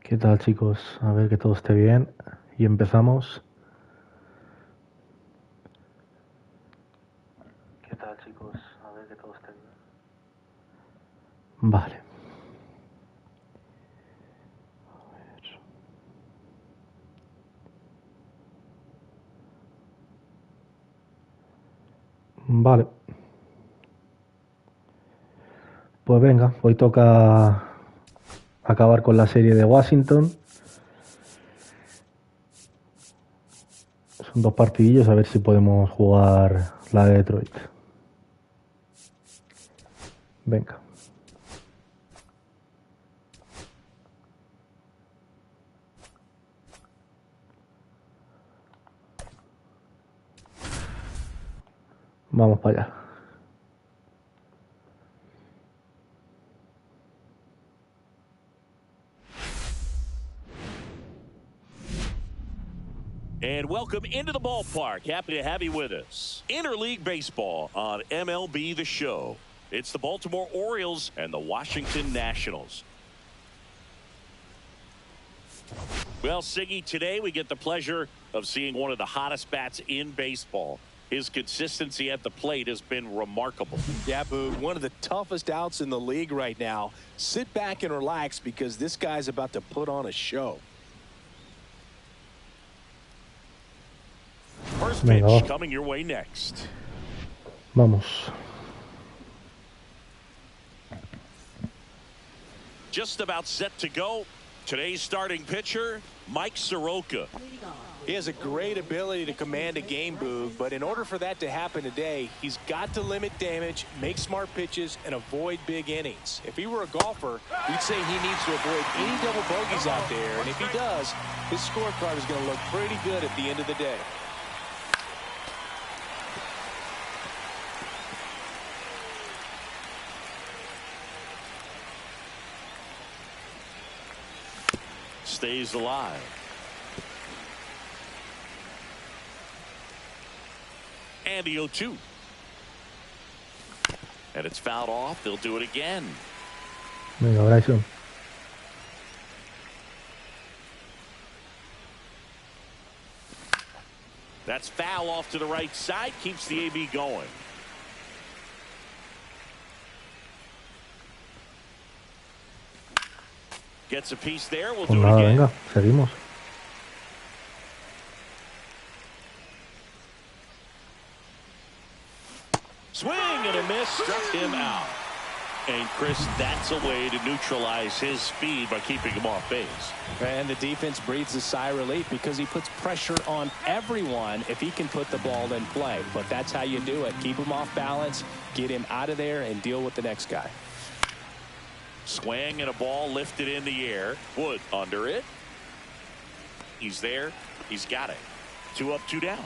¿Qué tal, chicos? A ver que todo esté bien. Y empezamos. ¿Qué tal, chicos? A ver que todo esté bien. Vale. A ver. Vale. Pues venga, hoy toca acabar con la serie de Washington. Son 2 partidillos, a ver si podemos jugar la de Detroit. Venga. Vamos para allá. And welcome into the ballpark. Happy to have you with us. Interleague baseball on MLB The Show. It's the Baltimore Orioles and the Washington Nationals. Well, Siggy, today we get the pleasure of seeing one of the hottest bats in baseball. His consistency at the plate has been remarkable. Yeah, Boog, one of the toughest outs in the league right now. Sit back and relax because this guy's about to put on a show. First pitch coming your way next. Vamos. Just about set to go. Today's starting pitcher, Mike Soroka. He has a great ability to command a game, Boog, but in order for that to happen today, he's got to limit damage, make smart pitches, and avoid big innings. If he were a golfer, we'd say he needs to avoid any double bogeys out there, and if he does, his scorecard is going to look pretty good at the end of the day. Stays alive. And the 0-2. And it's fouled off. They'll do it again. Venga, Bryson. That's foul off to the right side. Keeps the AB going. Gets a piece there. We'll do it again. Venga, seguimos. Swing and a miss. Struck him out. And Chris, that's a way to neutralize his speed by keeping him off base. And the defense breathes a sigh of relief because he puts pressure on everyone if he can put the ball in play. But that's how you do it. Keep him off balance, get him out of there, and deal with the next guy. Swing and a ball lifted in the air. Wood under it. He's there. He's got it. 2 up, 2 down.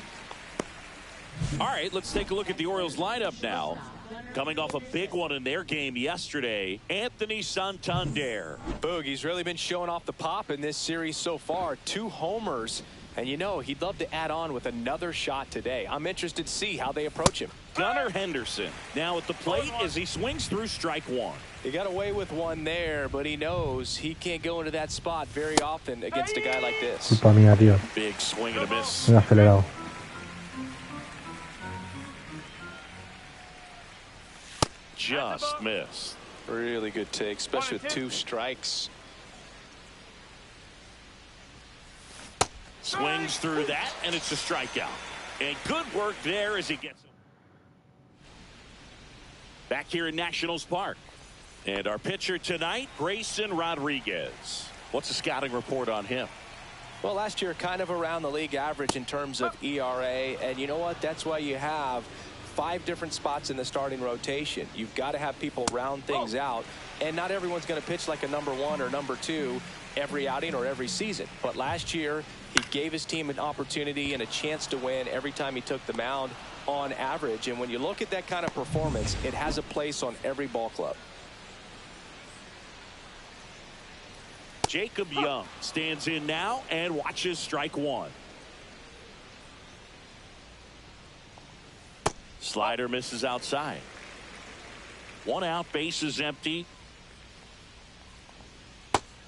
All right, let's take a look at the Orioles lineup now. Coming off a big one in their game yesterday, Anthony Santander. Boog, he's really been showing off the pop in this series so far. 2 homers. And, you know, he'd love to add on with another shot today. I'm interested to see how they approach him. Gunnar Henderson now at the plate as he swings through strike 1. He got away with one there, but he knows he can't go into that spot very often against a guy like this. Culpa mía, tío. Big swing and a miss. Muy acelerado. Just missed. Really good take, especially with 2 strikes. Swings through that, and it's a strikeout. And good work there as he gets it. Back here in Nationals Park. And our pitcher tonight, Grayson Rodriguez. What's the scouting report on him? Well, last year kind of around the league average in terms of ERA. And you know what? That's why you have 5 different spots in the starting rotation. You've got to have people round things out. And not everyone's going to pitch like a number 1 or number 2 every outing or every season. But last year, he gave his team an opportunity and a chance to win every time he took the mound on average. And when you look at that kind of performance, it has a place on every ball club. Jacob Young stands in now and watches strike 1. Slider misses outside. 1 out, base is empty.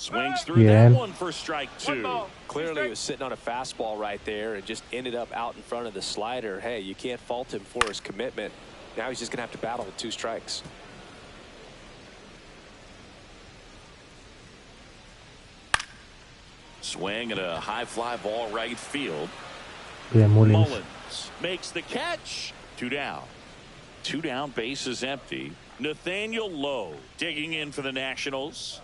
Swings through that one for strike 2. Clearly he was sitting on a fastball right there and just ended up out in front of the slider. Hey, you can't fault him for his commitment. Now he's just going to have to battle with 2 strikes. Swing and a high fly ball right field. Bien, Mullins. Mullins makes the catch. 2 down. 2 down, bases empty. Nathaniel Lowe digging in for the Nationals.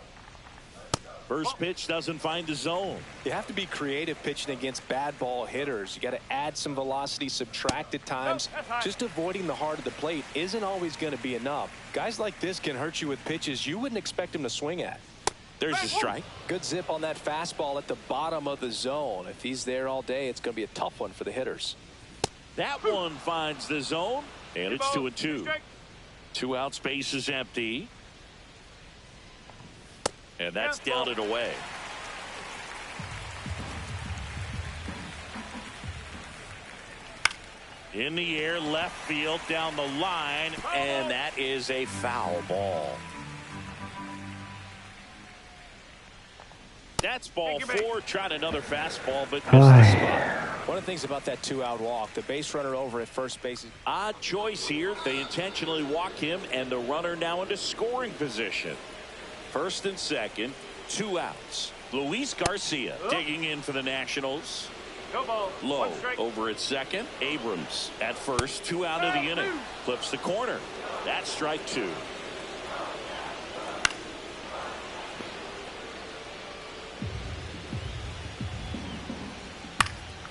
First pitch doesn't find the zone. You have to be creative pitching against bad ball hitters. You got to add some velocity, subtract at times. Just avoiding the heart of the plate isn't always going to be enough. Guys like this can hurt you with pitches you wouldn't expect him to swing at. There's a strike. Good zip on that fastball at the bottom of the zone. If he's there all day, it's going to be a tough one for the hitters. That one finds the zone, and it's 2-2. 2 outs, base is empty. And that's down and away. In the air, left field, down the line, and that is a foul ball. That's ball 4. Tried another fastball, but missed the spot. One of the things about that 2-out walk, the base runner over at first base. Odd choice here. They intentionally walk him, and the runner now into scoring position. First and second, 2 outs. Luis Garcia digging in for the Nationals. Lowe over at second. Abrams at first. 2 out of the inning. Flips the corner. That's strike 2.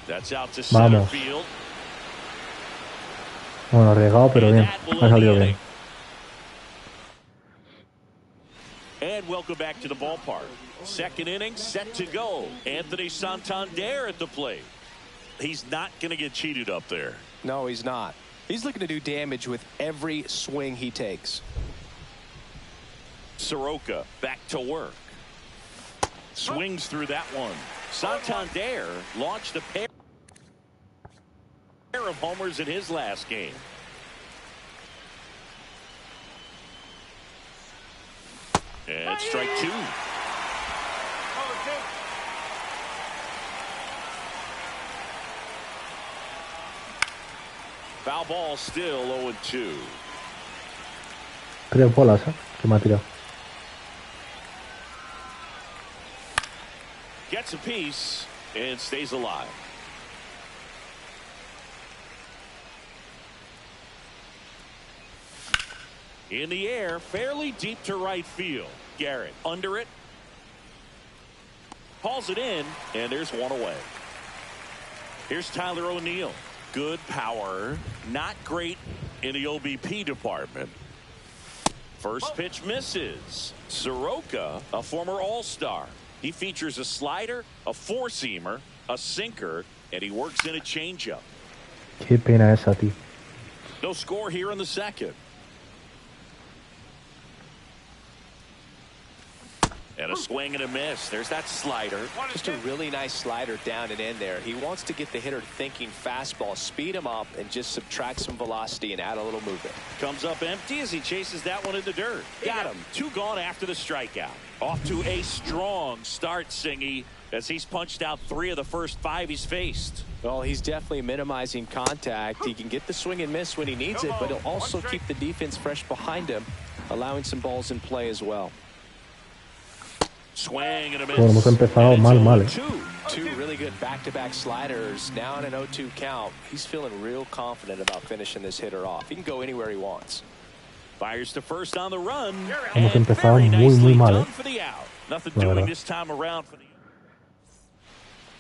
That's out to center field. Bueno, arriesgado, pero bien. Ha salido bien. And welcome back to the ballpark. Second inning set to go. Anthony Santander at the plate. He's not going to get cheated up there. No, he's not. He's looking to do damage with every swing he takes. Soroka back to work. Swings through that one. Santander launched a pair of homers in his last game. And strike 2. Foul ball, still 0-2. 3 bolas, que me ha tirado. Gets a piece and stays alive. In the air, fairly deep to right field. Garrett under it. Hauls it in, and there's one away. Here's Tyler O'Neill. Good power. Not great in the OBP department. First pitch misses. Soroka, a former All-Star. He features a slider, a four-seamer, a sinker, and he works in a changeup. Qué pena esa, tío. No score here in the second. And a swing and a miss. There's that slider. Just a really nice slider down and in there. He wants to get the hitter thinking fastball, speed him up, and just subtract some velocity and add a little movement. Comes up empty as he chases that one in the dirt. Got him. 2 gone after the strikeout. Off to a strong start, Singy, as he's punched out 3 of the first 5 he's faced. Well, he's definitely minimizing contact. He can get the swing and miss when he needs it, but he'll also keep the defense fresh behind him, allowing some balls in play as well. Swing and a miss. Bueno, hemos empezado mal, Two really good back-to-back sliders. Now in an 0-2 count. He's feeling real confident about finishing this hitter off. He can go anywhere he wants. Fires to first on the run. Hemos empezado muy mal, for the out. Nothing doing this time around for the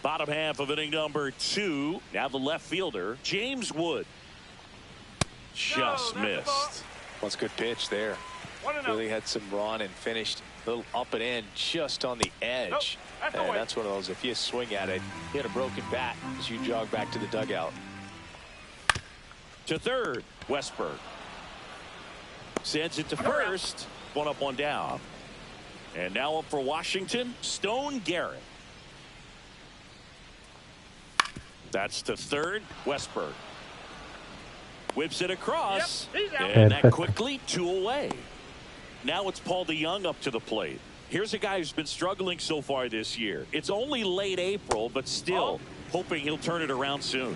bottom half of inning number 2. Now the left fielder, James Wood. Just missed. Well, it's a good pitch there. Really had some run and finished a little up and in just on the edge. And that's one of those, if you swing at it, you hit a broken bat as you jog back to the dugout. To third, Westberg. Sends it to first. 1 up, 1 down. And now up for Washington, Stone Garrett. That's to third, Westberg. Whips it across. And that quickly 2 away. Now it's Paul DeYoung up to the plate. Here's a guy who's been struggling so far this year. It's only late April, but still hoping he'll turn it around soon.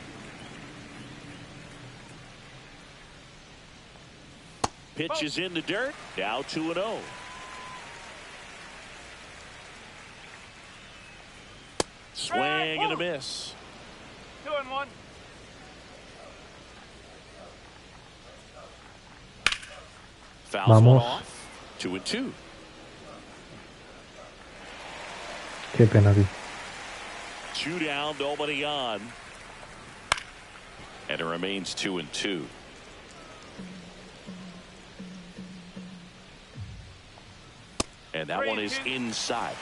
Pitch is in the dirt. Now 2-0. Swing and a miss. 2-1. Fouls one Vamos. off. 2-2. Qué pena, tío. 2 down, nobody on. And it remains 2-2. And that one is inside.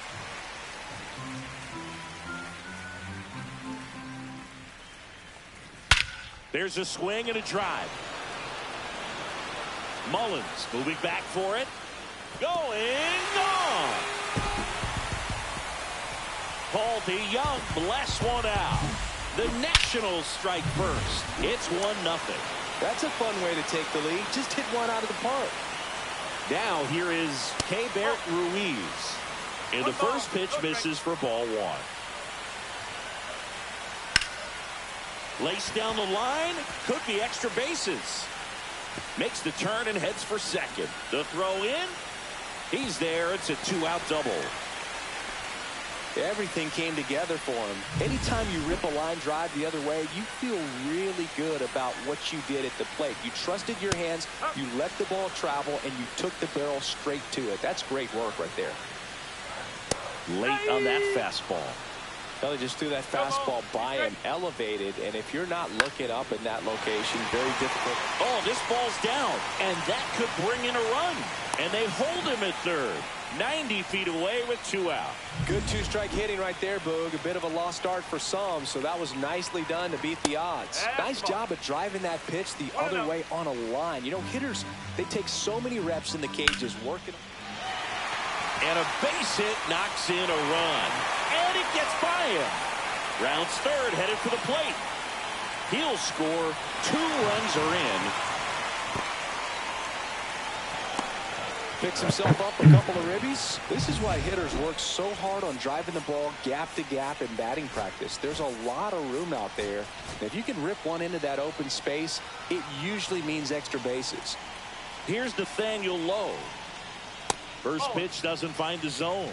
There's a swing and a drive. Mullins moving back for it. Going on. Paul DeYoung bless one out. The Nationals strike first. It's 1-0. That's a fun way to take the lead. Just hit one out of the park. Now here is Keibert Ruiz. And the first pitch misses for ball one. Laced down the line. Could be extra bases. Makes the turn and heads for second. The throw in. He's there. It's a 2-out double. Everything came together for him. Anytime you rip a line drive the other way, you feel really good about what you did at the plate. You trusted your hands, you let the ball travel, and you took the barrel straight to it. That's great work right there. Late on that fastball. Well, he just threw that fastball by him, elevated, and if you're not looking up in that location, very difficult. Oh, this ball's down, and that could bring in a run. And they hold him at third. 90 feet away with 2 out. Good two-strike hitting right there, Boog. A bit of a lost start for some, so that was nicely done to beat the odds. Nice job of driving that pitch the other way on a line. You know, hitters, they take so many reps in the cages working. And a base hit knocks in a run. And it gets by him. Rounds third, headed for the plate. He'll score. 2 runs are in. Picks himself up a couple of ribbies. This is why hitters work so hard on driving the ball gap to gap in batting practice. There's a lot of room out there. And if you can rip one into that open space, it usually means extra bases. Here's Nathaniel Lowe. First pitch doesn't find the zone.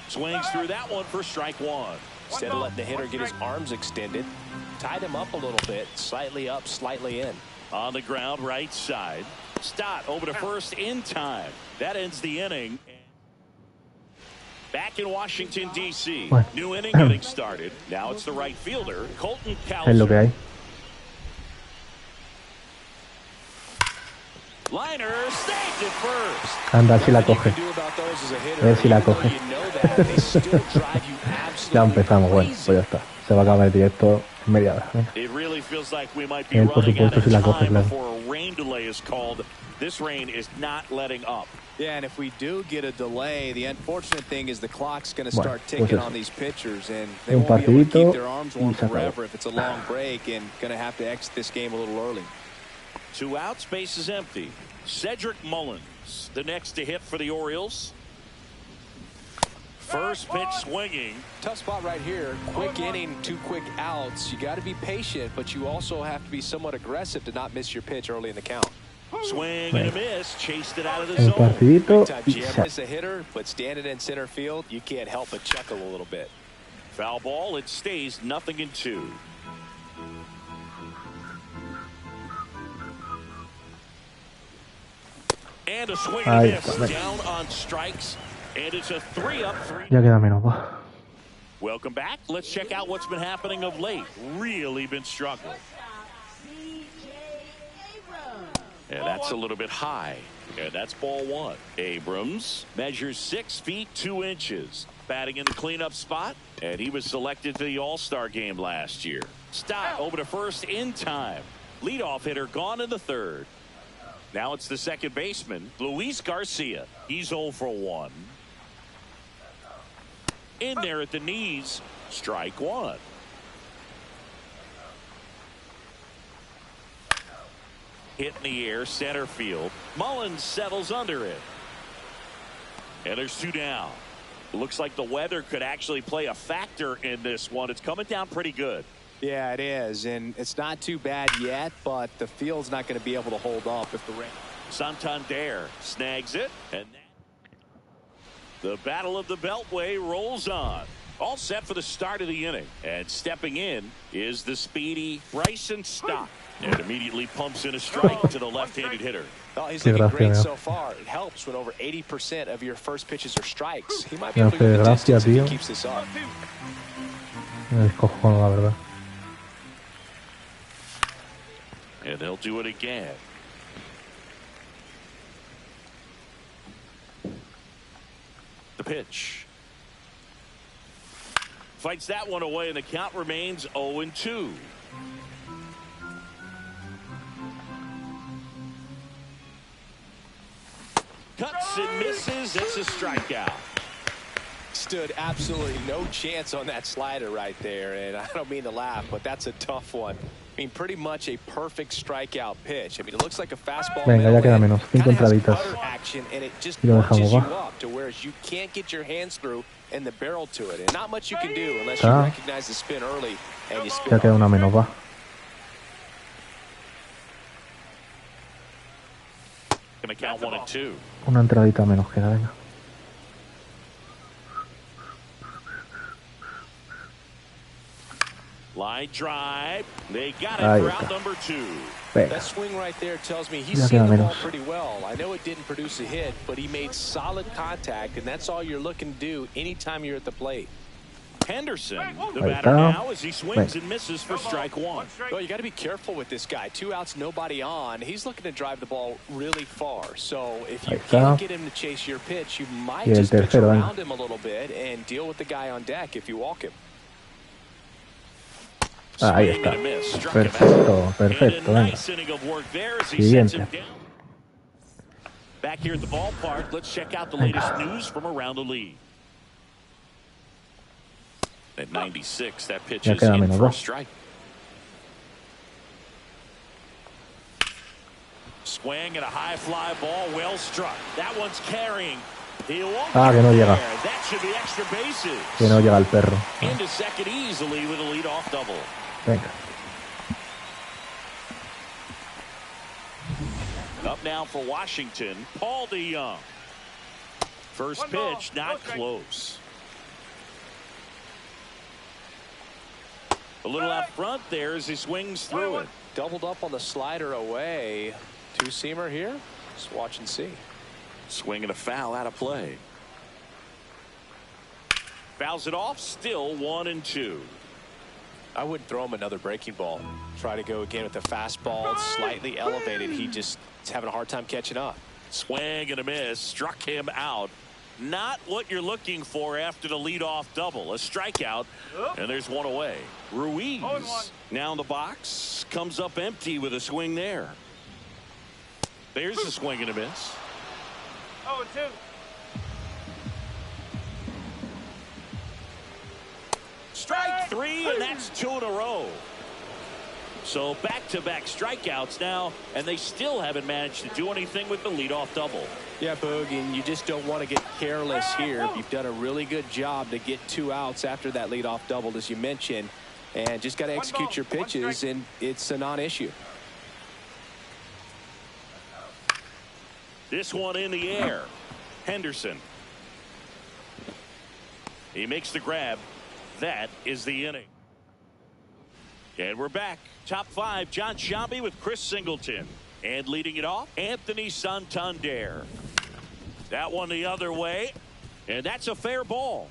Swings through that one for strike one. Instead of letting the hitter get his arms extended, tied him up a little bit, slightly up, slightly in. On the ground, right side. Stott over to first in time. That ends the inning. Back in Washington, D.C. New inning getting started. Now it's the right fielder, Colton Es lo que Cowser. hay. Liner saved it first. Anda, si la coge. A ver si la coge. Ya empezamos, bueno, pues ya está. Se va a acabar el directo en media hora. Venga. It really feels like we might be Él, por running out supuesto, of si la coge, time claro. before a rain delay is called. This rain is not letting up. Yeah, and if we do get a delay, the unfortunate thing is the clock's going to Bueno, start pues ticking eso. on these pitchers, and they Un won't be able to partidito keep their arms warm y se acabó. forever if it's a long break, and going to have to exit this game a little early. 2 outs, base is empty. Cedric Mullins, the next to hit for the Orioles. First pitch swinging. Tough spot right here. Quick inning, 2 quick outs. You got to be patient, but you also have to be somewhat aggressive to not miss your pitch early in the count. Swing and a miss. Chased it out of the Un zone. partidito Time y Jim se is a hitter, but standing in center field, you can't help but chuckle a little bit. Foul ball. It stays 0-2. And a swing and a Ahí miss. está, venga. Down on strikes. And it's a 3-up, 3. Ya queda menos, va. Welcome back. Let's check out what's been happening of late. Really been struggling. And that's a little bit high. And that's ball one. Abrams measures 6 feet 2 inches. Batting in the cleanup spot. And he was selected to the All-Star game last year. Stott over to first in time. Leadoff hitter gone in the third. Now it's the second baseman, Luis Garcia. He's 0 for 1. In there at the knees. Strike one. hit in the air, center field. Mullins settles under it. And there's 2 down. It looks like the weather could actually play a factor in this one. It's coming down pretty good. Yeah, it is, and it's not too bad yet, but the field's not going to be able to hold up if the rain. Santander snags it, and the battle of the Beltway rolls on. All set for the start of the inning, and stepping in is the speedy Bryson Stott, and immediately pumps in a strike to the left-handed hitter. Well, he's looking great so far. It helps when over 80% of your first pitches are strikes. He might be able to go the distance if he keeps this up. Me descojono, la verdad. And they'll do it again. The pitch. Fights that one away, and the count remains 0-2. Cuts and misses. It's a strikeout. Stood absolutely no chance on that slider right there, and I don't mean to laugh, but that's a tough one. I mean, pretty much a perfect strikeout pitch. I mean, it looks like a fastball. Venga, ya queda menos. 5 entraditas. Action, and it just Y lo dejamos, you va. up to whereas you can't get your hands through and the barrel to it, and not much you can do unless you recognize the spin early and you spin. Ya queda una menos, va. Gonna count 1-2. Una entradita menos queda, venga. Line drive. They got it for out number 2. Venga. That swing right there tells me he's Ya seen queda the ball menos. pretty well. I know it didn't produce a hit, but he made solid contact, and that's all you're looking to do anytime you're at the plate. Henderson, the Ahí batter está. now as he swings and misses for strike 1. Well, you got to be careful with this guy. 2 outs, nobody on. He's looking to drive the ball really far. So if you Ahí está. can't get him to chase your pitch, you might Y el just pitch tercero, around him a little bit and deal with the guy on deck if you walk him. Ahí Swing está. and a miss, struck him out. Perfecto, perfecto, And a venga. nice inning of work there as he sets him Siguiente. down. Back here at the ballpark, let's check out the latest news from around the league. At 96, that pitch Ya is queda in menos, for a ¿no? strike. Swing and a high fly ball, well struck. That one's carrying. He won't Ah, que no llega. there. That should be extra bases. Que no llega el perro. Into second easily with a leadoff double. Venga. Up now for Washington, Paul DeYoung. First pitch, not close. A little out front there as he swings through it. Doubled up on the slider away. 2-seamer here. Just watch and see. Swing and a foul out of play. Fouls it off, still 1-2. I wouldn't throw him another breaking ball. Try to go again with the fastball. It's slightly elevated. He just is having a hard time catching up. Swing and a miss, struck him out. Not what you're looking for after the leadoff double. A strikeout, and there's one away. Ruiz now in the box, comes up empty with a swing there. There's a swing and a miss. 0-2. Strike 3, and that's 2 in a row. So back-to-back strikeouts now, and they still haven't managed to do anything with the leadoff double. Yeah, Boog, and you just don't want to get careless here. You've done a really good job to get 2 outs after that leadoff double, as you mentioned, and just got to execute your pitches, and it's a non-issue. This one in the air. Henderson. He makes the grab. That is the inning. And we're back. Top 5, John Sciambi with Chris Singleton. And leading it off, Anthony Santander. That one the other way. And that's a fair ball.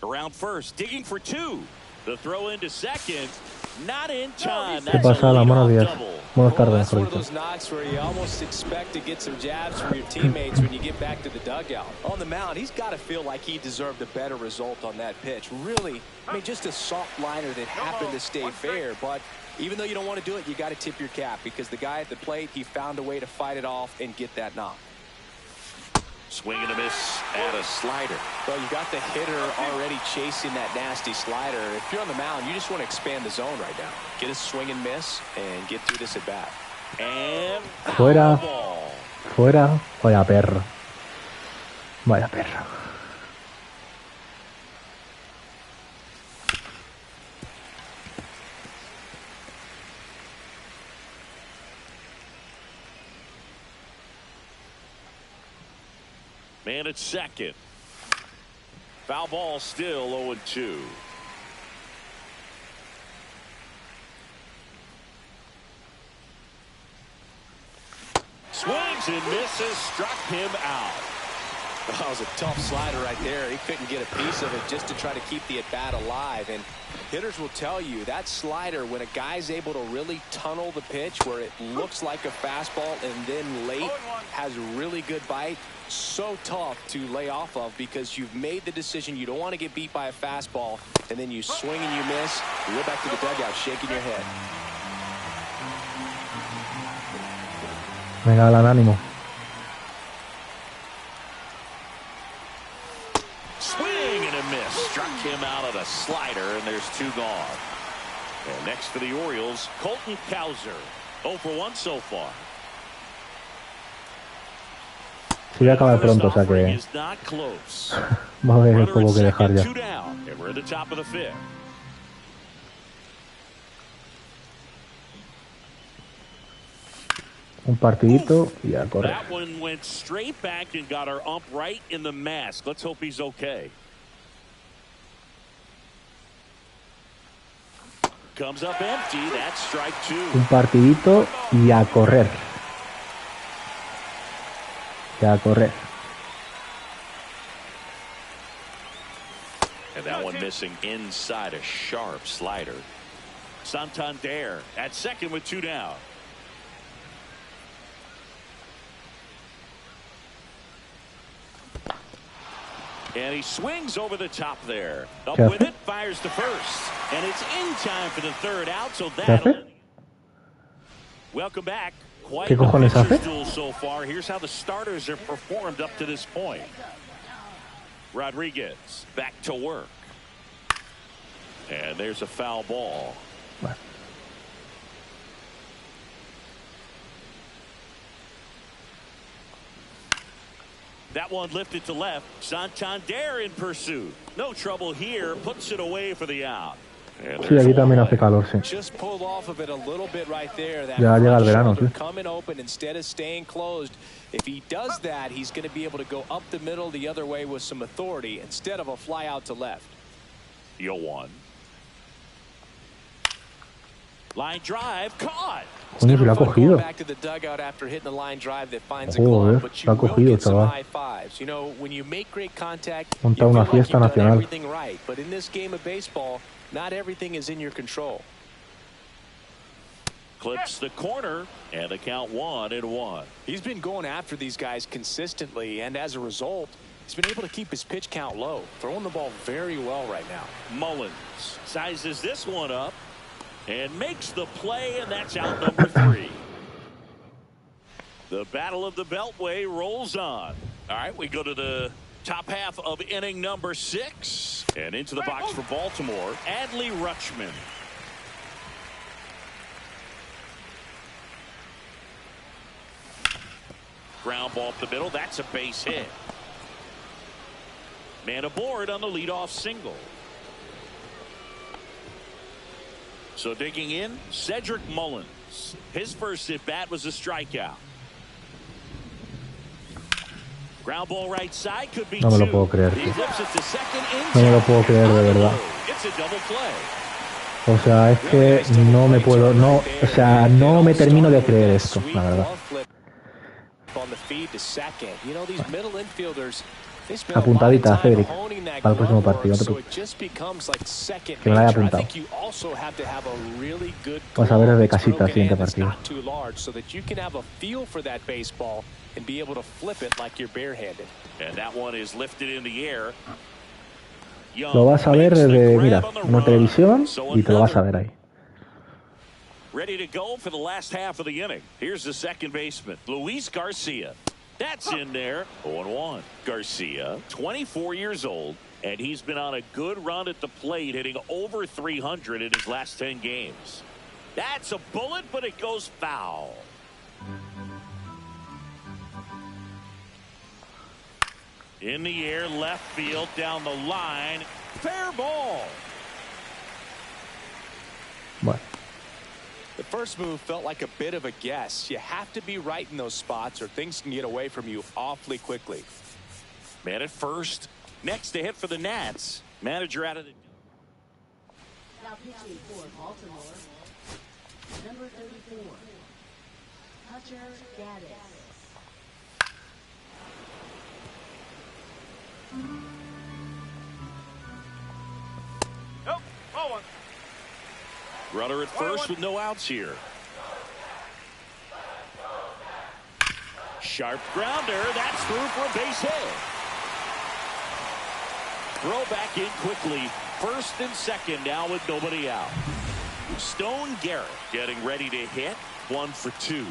Around first, digging for 2. The throw into second. Not in time. ¿Qué That's a pasa? Buenos leadoff días. double. Buenas Well, tardes, that's one of Jorgito. those knocks where you almost expect to get some jabs from your teammates when you get back to the dugout. On the mound, he's got to feel like he deserved a better result on that pitch. Really, I mean, just a soft liner that happened to stay fair. But even though you don't want to do it, you got to tip your cap because the guy at the plate, he found a way to fight it off and get that knock. Swing and a miss at a slider. Well, you got the hitter already chasing that nasty slider. If you're on the mound, you just want to expand the zone right now. Get a swing and miss and get through this at bat. And Fuera. foul ball. Fuera. Vaya perro. Vaya perro. Man at second. Foul ball, still 0-2. Swings and misses, struck him out. That was a tough slider right there. He couldn't get a piece of it just to try to keep the at-bat alive. And hitters will tell you that slider, when a guy's able to really tunnel the pitch where it looks like a fastball and then late has really good bite, so tough to lay off of because you've made the decision you don't want to get beat by a fastball, and then you swing and you miss. You go back to the dugout shaking your head. Me da el ánimo. Swing and a miss. Struck him out of the slider, and there's 2 gone. And next for the Orioles, Colton Cowser. 0 for 1 so far. Sí, voy a acabar pronto, o sea que Is not close. va a haber Runner poco at que dejar second, ya. 2 down, and we're at the top of the 5th. Un partidito y a correr. That one went straight back and got our ump right in the mask. Let's hope he's okay. Comes up empty. That's strike 2. Un partidito y a correr. Y a correr. And that one missing inside a sharp slider. Santander at second with 2 down. And he swings over the top there. Up with it, fires to first. And it's in time for the 3rd out, so that'll... Welcome back. Quite ¿Qué cojones a hace? duel so far. Here's how the starters have performed up to this point. Rodriguez back to work. And there's a foul ball. Bueno. That one lifted to left. Santander in pursuit. No trouble here. Puts it away for the out. Sí, aquí también hace calor, sí. Just pulled off of it a little bit right there. That Ya llega el verano, sí. coming open instead of staying closed. If he does that, he's going to be able to go up the middle the other way with some authority instead of a fly out to left. 0-1. Line drive caught. Coño, se lo ha cogido. Back to the dugout after hitting the line drive that finds a Joder, glove, but lo you ha will cogido, get some chaval. high fives. You know, when you make great contact, you Monta feel una like fiesta you've done nacional. everything right. But in this game of baseball, not everything is in your control. Clips the corner, and the count 1-1. He's been going after these guys consistently, and as a result, he's been able to keep his pitch count low, throwing the ball very well right now. Mullins sizes this one up and makes the play, and that's out number 3. The battle of the Beltway rolls on. All right, we go to the top half of inning number 6, and into the box for Baltimore, Adley Rutschman. Ground ball up the middle. That's a base hit. Man aboard on the leadoff single. So digging in, Cedric Mullins. His first at bat was a strikeout. Ground ball right side, could be No me lo 2. puedo creer. He flips it to second in No me lo time. puedo creer, de verdad. It's a double play. O sea, es que no me puedo, no, o sea, no me termino de creer esto, la verdad. Apuntadita, Cedric, para el próximo partido. Que me la haya apuntado. Vas a ver desde casita el siguiente partido. And that one is lifted in the air. Lo vas a ver desde, mira, una televisión y te lo vas a ver ahí. Ready to go for the last half of the inning. Here's the second baseman, Luis Garcia. That's in there. 0-1. Garcia, 24 years old, and he's been on a good run at the plate, hitting over 300 in his last 10 games. That's a bullet, but it goes foul. In the air, left field, down the line. Fair ball. Bueno. The first move felt like a bit of a guess. You have to be right in those spots or things can get away from you awfully quickly. Man at first. Next to hit for the Nats. Manager out of the... Now pitching for Baltimore, number 34, Hunter Gaddis. Nope, ball one. Runner at first with no outs here. Sharp grounder. That's through for a base hit. Throw back in quickly. First and second now with nobody out. Stone Garrett getting ready to hit. 1 for 2.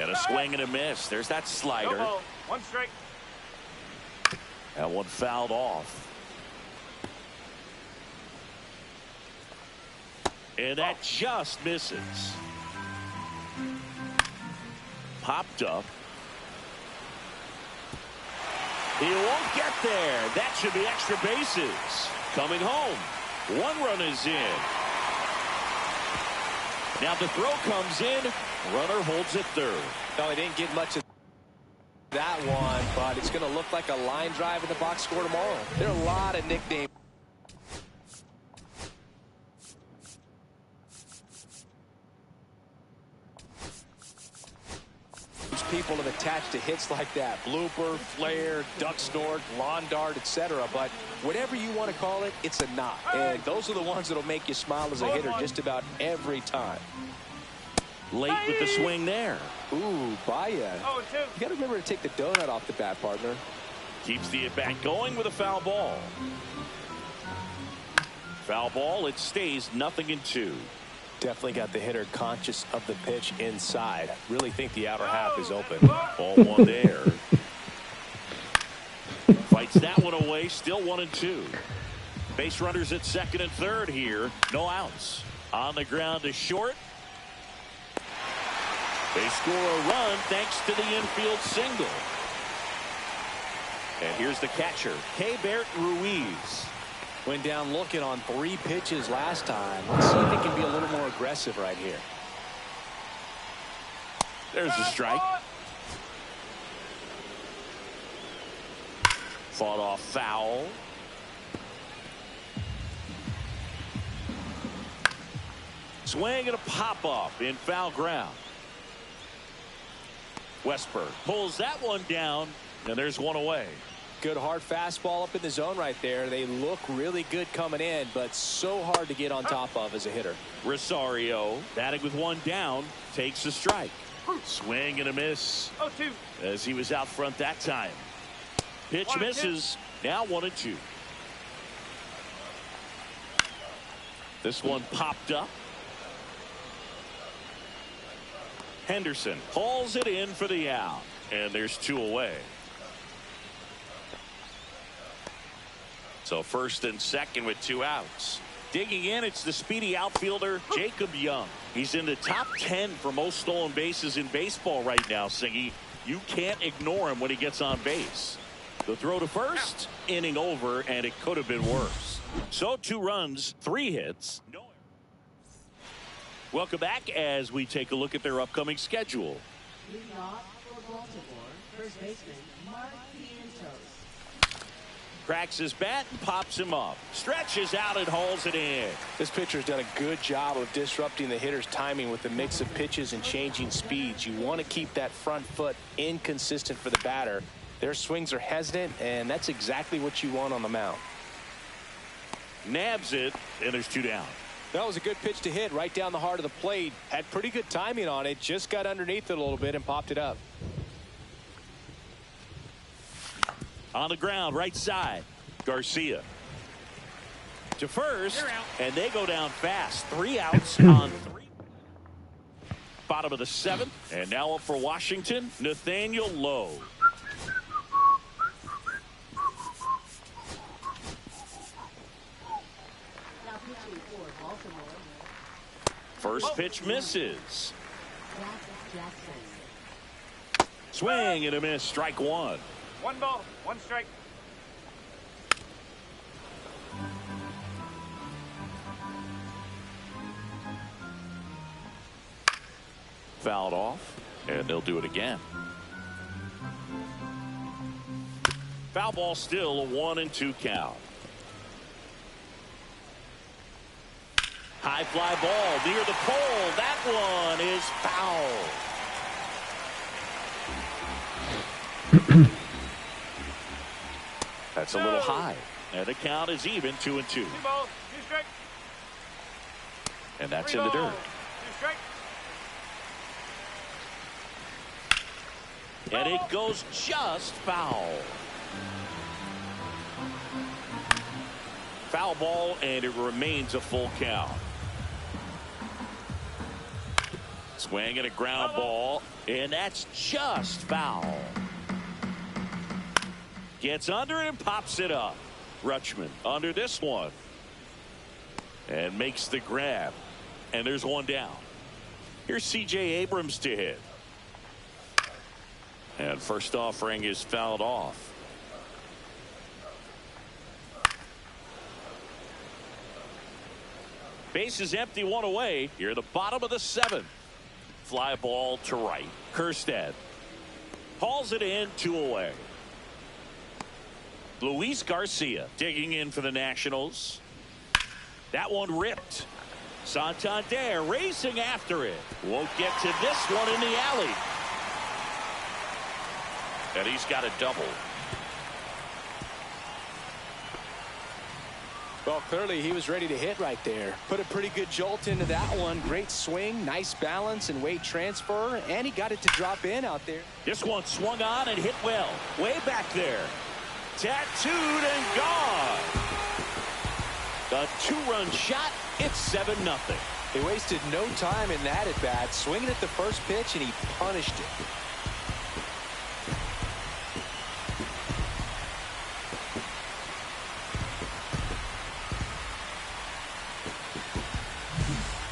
And a swing and a miss. There's that slider. No ball. 1 strike. That one fouled off. And that just misses. Popped up. He won't get there. That should be extra bases. Coming home. 1 run is in. Now the throw comes in. Runner holds it third. No, he didn't get much of that one, but it's going to look like a line drive in the box score tomorrow. There are a lot of nicknames. People have attached to hits like that: blooper, flare, duck snort, lawn dart, etc. But whatever you want to call it, it's a knock, and those are the ones that'll make you smile as a hitter just about every time. Late with the swing there. Ooh, Baya. Oh, 2. You got to remember to take the donut off the bat, partner. Keeps the at-bat going with a foul ball. Foul ball. It stays 0-2. Definitely got the hitter conscious of the pitch inside. Really think the outer half is open. Ball 1 there. Fights that one away. Still 1-2. Base runners at second and third here. No outs. On the ground to short. They score a run thanks to the infield single. And here's the catcher, Keibert Ruiz. Went down looking on 3 pitches last time. Let's see if he can be a little more aggressive right here. There's a strike. Fought off foul. Swing and a pop-up in foul ground. Westberg pulls that one down, and there's one away. Good hard fastball up in the zone right there. They look really good coming in, but so hard to get on top of as a hitter. Rosario batting with 1 down, takes a strike. Swing and a miss. 0-2. As he was out front that time. Pitch misses. Now 1-2. This one popped up. Henderson hauls it in for the out, and there's 2 away. So first and second with 2 outs. Digging in, it's the speedy outfielder Jacob Young. He's in the top 10 for most stolen bases in baseball right now, Singy. You can't ignore him when he gets on base. The throw to first, inning over, and it could have been worse. So 2 runs, 3 hits. No. Welcome back as we take a look at their upcoming schedule. Leading off for Baltimore, first baseman Mark Vientos. Cracks his bat and pops him up. Stretches out and hauls it in. This pitcher's done a good job of disrupting the hitter's timing with the mix of pitches and changing speeds. You want to keep that front foot inconsistent for the batter. Their swings are hesitant, and that's exactly what you want on the mound. Nabs it, and there's 2 down. That was a good pitch to hit right down the heart of the plate. Had pretty good timing on it. Just got underneath it a little bit and popped it up. On the ground, right side. Garcia to first, and they go down fast. 3 outs on 3. Bottom of the 7th, and now up for Washington, Nathaniel Lowe. Now pitching for Baltimore, First pitch misses. Swing and a miss, strike one. 1 ball, 1 strike. Fouled off, and they'll do it again. Foul ball, still a 1-2 count. High fly ball near the pole. That one is foul. That's a little high. And the count is even, 2-2. 2 balls, 2 strike. And that's 3 in the balls, dirt. 2 strike. And it goes just foul. Foul ball, and it remains a full count. Swing and a ground ball, and that's just foul. Gets under it and pops it up. Rutschman under this one. And makes the grab. And there's one down. Here's C.J. Abrams to hit. And first offering is fouled off. Base is empty, 1 away. Here at the bottom of the 7th. Fly ball to right. Kerstead hauls it in, 2 away. Luis Garcia digging in for the Nationals. That one ripped. Santander racing after it. Won't get to this one in the alley. And he's got a double. Well, clearly he was ready to hit right there. Put a pretty good jolt into that one. Great swing, nice balance and weight transfer, and he got it to drop in out there. This one swung on and hit well. Way back there. Tattooed and gone. A 2-run shot. It's 7-0. He wasted no time in that at bat, swinging at the first pitch, and he punished it.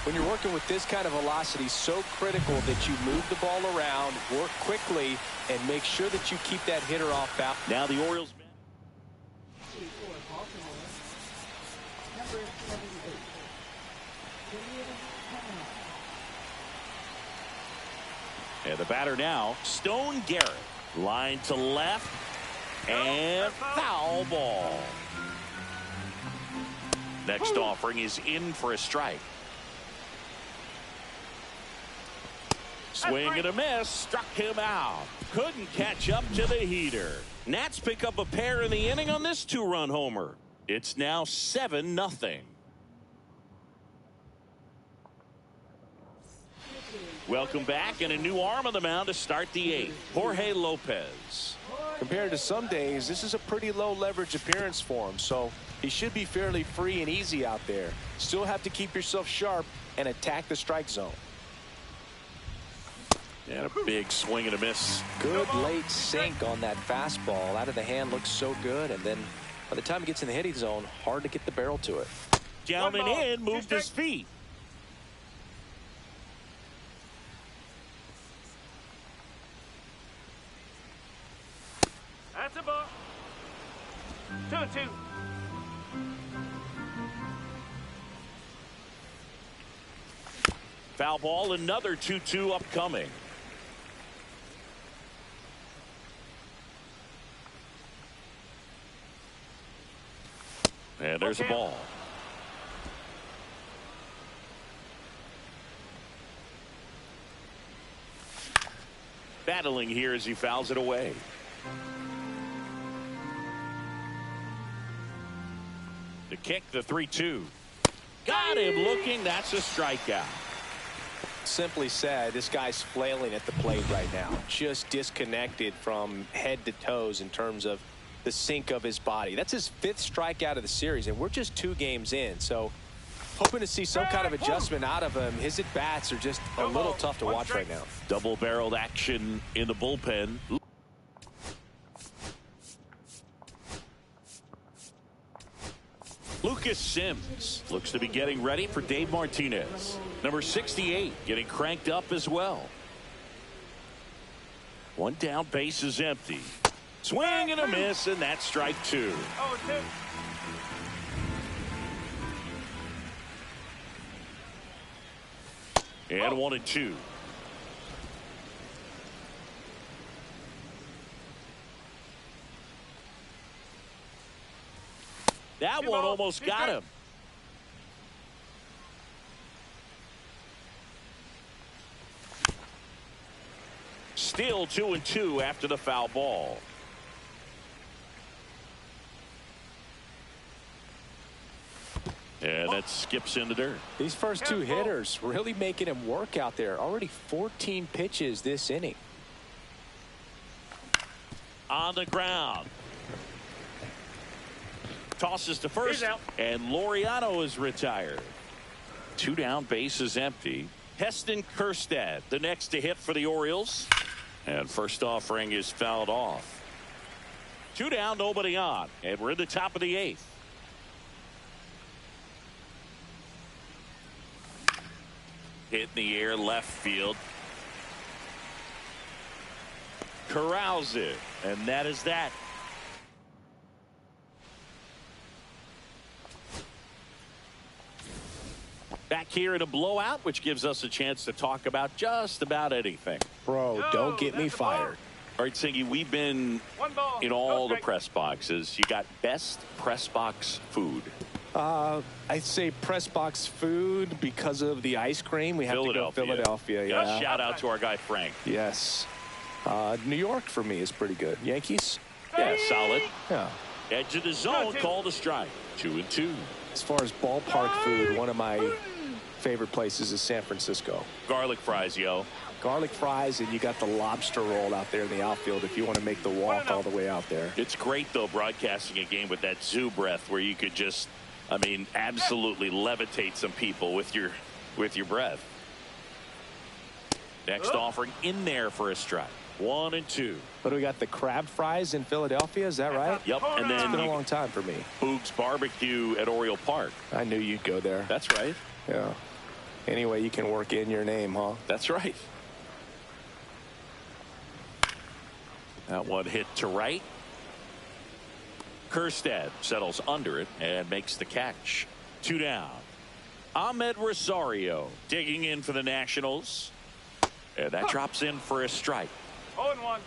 When you're working with this kind of velocity, so critical that you move the ball around, work quickly, and make sure that you keep that hitter off balance. Now the Orioles. Number 78. And the batter now, Stone Garrett. Line to left. And foul ball. Next offering is in for a strike. Swing and a miss. Struck him out. Couldn't catch up to the heater. Nats pick up a pair in the inning on this 2-run homer. It's now 7-0. Welcome back, and a new arm on the mound to start the 8th. Jorge Lopez. Compared to some days, this is a pretty low leverage appearance for him, so he should be fairly free and easy out there. Still have to keep yourself sharp and attack the strike zone. And a big swing and a miss. Good late sink on that fastball. Out of the hand, looks so good, and then by the time it gets in the hitting zone, hard to get the barrel to it. Down and in, moved his feet. That's a ball. 2-2. Foul ball, another 2-2 upcoming. And there's a ball. Battling here as he fouls it away. The kick, the 3-2. Got him looking. That's a strikeout. Simply said, this guy's flailing at the plate right now. Just disconnected from head to toes in terms of the sink of his body. That's his 5th strikeout of the series, and we're just 2 games in. So hoping to see some kind of adjustment out of him. His at-bats are just a little tough to watch right now. Double-barreled action in the bullpen. Lucas Sims looks to be getting ready for Dave Martinez. Number 68 getting cranked up as well. One down, base is empty. Swing and a miss, and that's strike 2. Oh, 2. And 1-2. That one almost got him. Still 2-2 after the foul ball. And that skips in the dirt. These first 2 hitters really making him work out there. Already 14 pitches this inning. On the ground. Tosses to first, and Laureano is retired. 2 down, base is empty. Heston Kjerstad, the next to hit for the Orioles. And first offering is fouled off. 2 down, nobody on. And we're in the top of the 8th. Hit in the air, left field. Corrals it, and that is that. Back here in a blowout, which gives us a chance to talk about just about anything. Bro, don't get me fired. All right, Singy, we've been in all the press boxes. You got best press box food. I'd say press box food because of the ice cream. We have to go Philadelphia. Yeah. Shout out to our guy Frank. Yes. New York for me is pretty good. Yankees? Yeah, solid. Yeah. Edge of the zone, called a strike. 2-2. As far as ballpark food, one of my favorite places is San Francisco. Garlic fries, yo. Garlic fries, and you got the lobster roll out there in the outfield if you want to make the walk all the way out there. It's great, though, broadcasting a game with that zoo breath where you could just, I mean, absolutely levitate some people with your breath. Next offering in there for a strike. 1-2. But we got the crab fries in Philadelphia, is that right? Yep, and then it's been a long time for me. Boog's Barbecue at Oriole Park. I knew you'd go there. That's right. Yeah. Anyway, you can work in your name, huh? That's right. That one hit to right. Kjerstad settles under it and makes the catch. 2 down. Ahmed Rosario digging in for the Nationals. And that drops in for a strike. 0-1.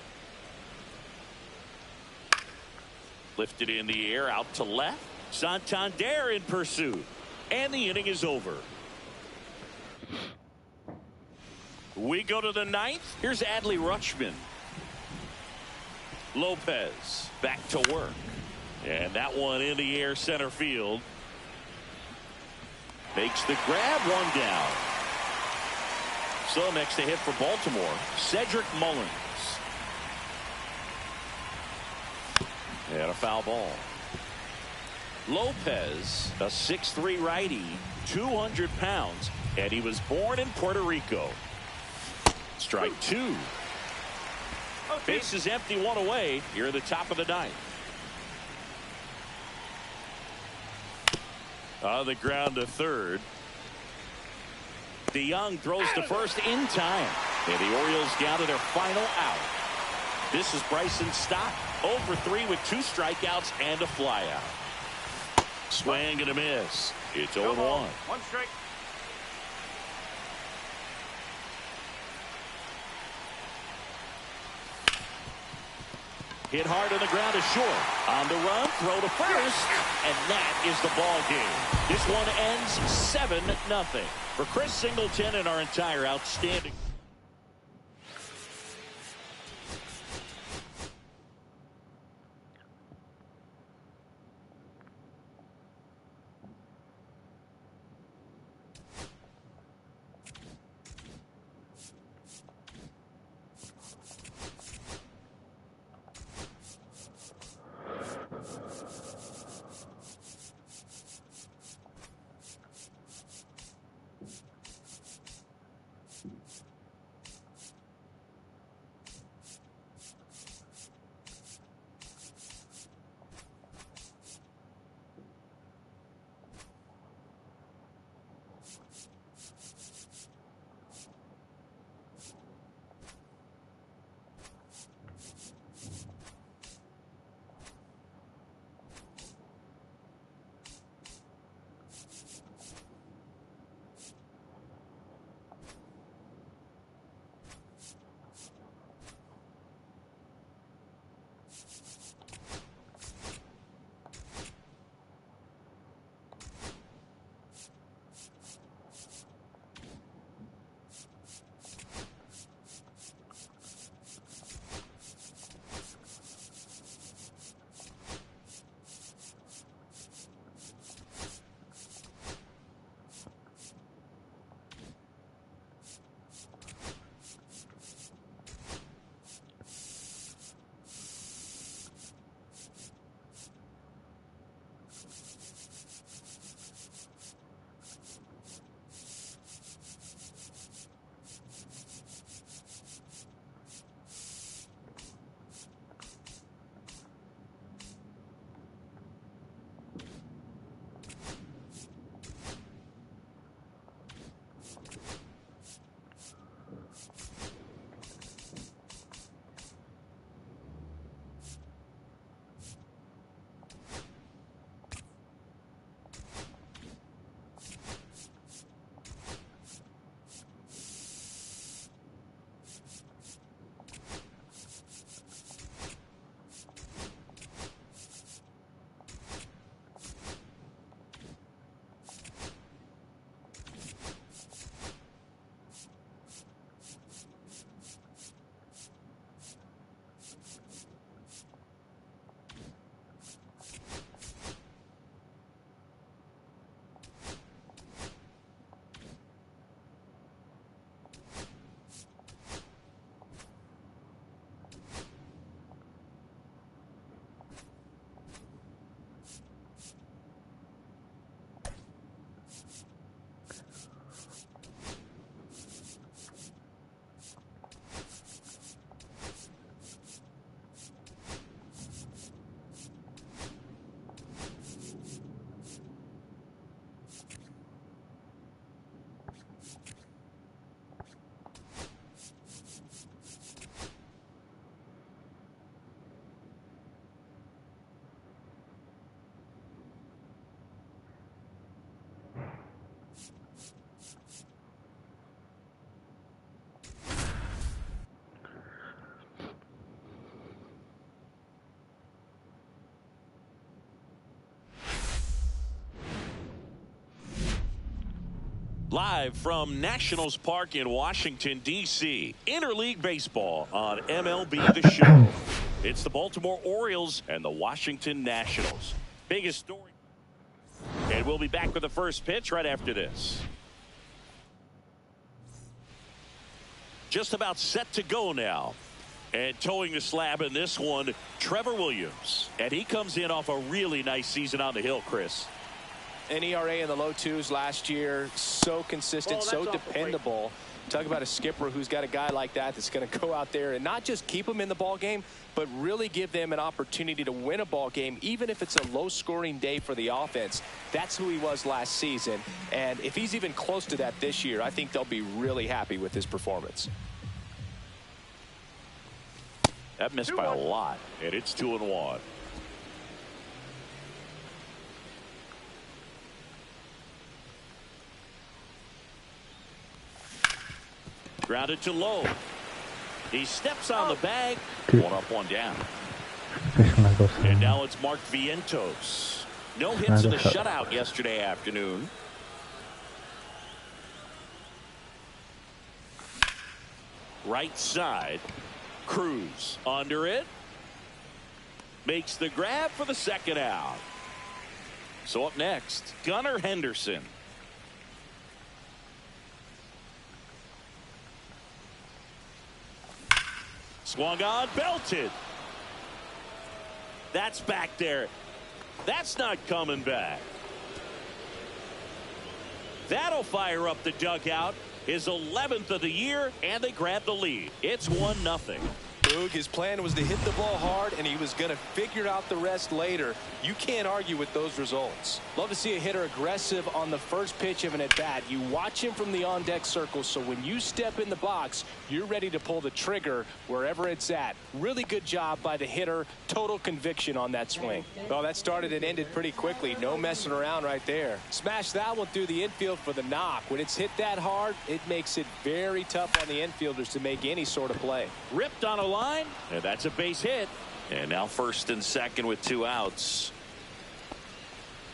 Lifted in the air, out to left. Santander in pursuit. And the inning is over. We go to the 9th. Here's Adley Rutschman. Lopez back to work. And that one in the air, center field. Makes the grab, 1 down. So next to hit for Baltimore, Cedric Mullins. And a foul ball. Lopez, a 6'3" righty, 200 pounds, and he was born in Puerto Rico. Strike 2. Base is empty, 1 away. Here at the top of the 9th. On the ground to third. DeYoung throws to first in time. And the Orioles down to their final out. This is Bryson Stott. 0 for 3 with 2 strikeouts and a flyout. Swing and a miss. It's 0-1. 1 strike. Hit hard on the ground is short. On the run, throw to first, and that is the ball game. This one ends 7-0. For Chris Singleton and our entire outstanding. Live from Nationals Park in Washington, D.C. Interleague Baseball on MLB The Show. It's the Baltimore Orioles and the Washington Nationals. Biggest story. And we'll be back with the first pitch right after this. Just about set to go now. And towing the slab in this one, Trevor Williams. And he comes in off a really nice season on the hill, Chris. An ERA in the low twos last year. So consistent, so dependable. Talk about a skipper who's got a guy like that that's going to go out there and not just keep them in the ball game, but really give them an opportunity to win a ball game, even if it's a low-scoring day for the offense. That's who he was last season. And if he's even close to that this year, I think they'll be really happy with his performance. That missed by a lot, and it's 2-1. Grounded to low. He steps on the bag. One up, one down. And now it's Mark Vientos. No hits in the shutout yesterday afternoon. Right side. Cruz under it. Makes the grab for the second out. So up next, Gunnar Henderson. Swung on, belted. That's back there. That's not coming back. That'll fire up the dugout. His 11th of the year, and they grab the lead. It's 1-0. Boog, his plan was to hit the ball hard, and he was going to figure out the rest later. You can't argue with those results. Love to see a hitter aggressive on the first pitch of an at-bat. You watch him from the on-deck circle, so when you step in the box, you're ready to pull the trigger wherever it's at. Really good job by the hitter. Total conviction on that swing. Well, that started and ended pretty quickly. No messing around right there. Smash that one through the infield for the knock. When it's hit that hard, it makes it very tough on the infielders to make any sort of play. Ripped on a line, and that's a base hit. And now first and second with 2 outs.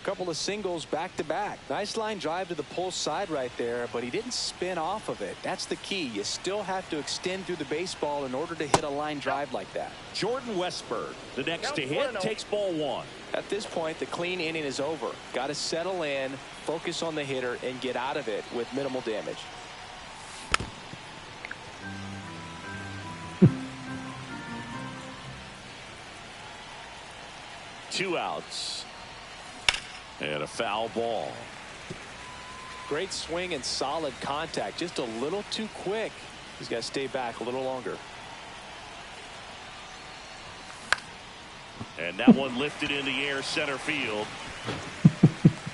Couple of singles back to back. Nice line drive to the pull side right there, but he didn't spin off of it. That's the key. You still have to extend through the baseball in order to hit a line drive like that. Jordan Westberg, the next to hit, takes ball 1. At this point, the clean inning is over. Got to settle in, focus on the hitter, and get out of it with minimal damage. Two outs. And a foul ball. Great swing and solid contact. Just a little too quick. He's got to stay back a little longer. And that one lifted in the air center field.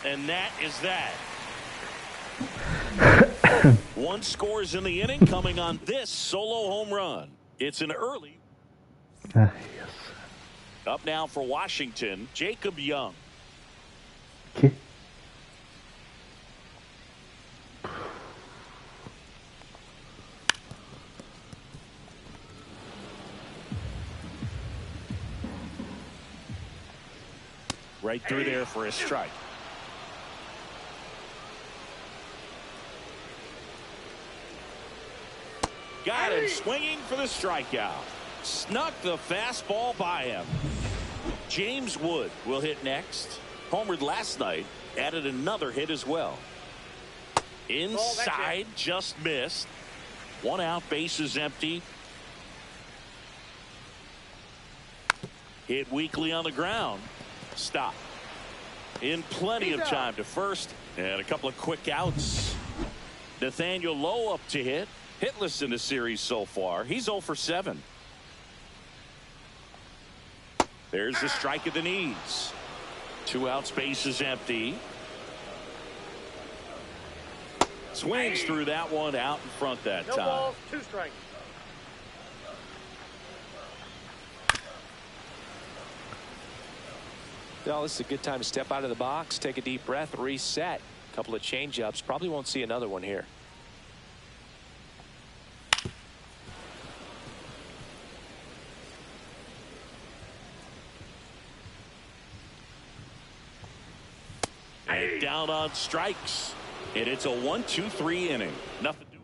And that is that. One scores in the inning coming on this solo home run. It's an early. Yes. Up now for Washington, Jacob Young. ¿Qué? Right through there for a strike. Got him swinging for the strikeout. Snuck the fastball by him. James Wood will hit next. Homered last night, added another hit as well. Inside, just missed. 1 out, bases empty. Hit weakly on the ground. Stop. In plenty of time to first, and a couple of quick outs. Nathaniel Lowe up to hit. Hitless in the series so far. He's 0 for 7. There's the strike of the knees. 2 outs, bases empty. Swings through that one out in front that time. No balls, 2 strikes. Well, this is a good time to step out of the box, take a deep breath, reset. A couple of change-ups. Probably won't see another one here. And down on strikes. And it's a 1-2-3 inning. Nothing to do.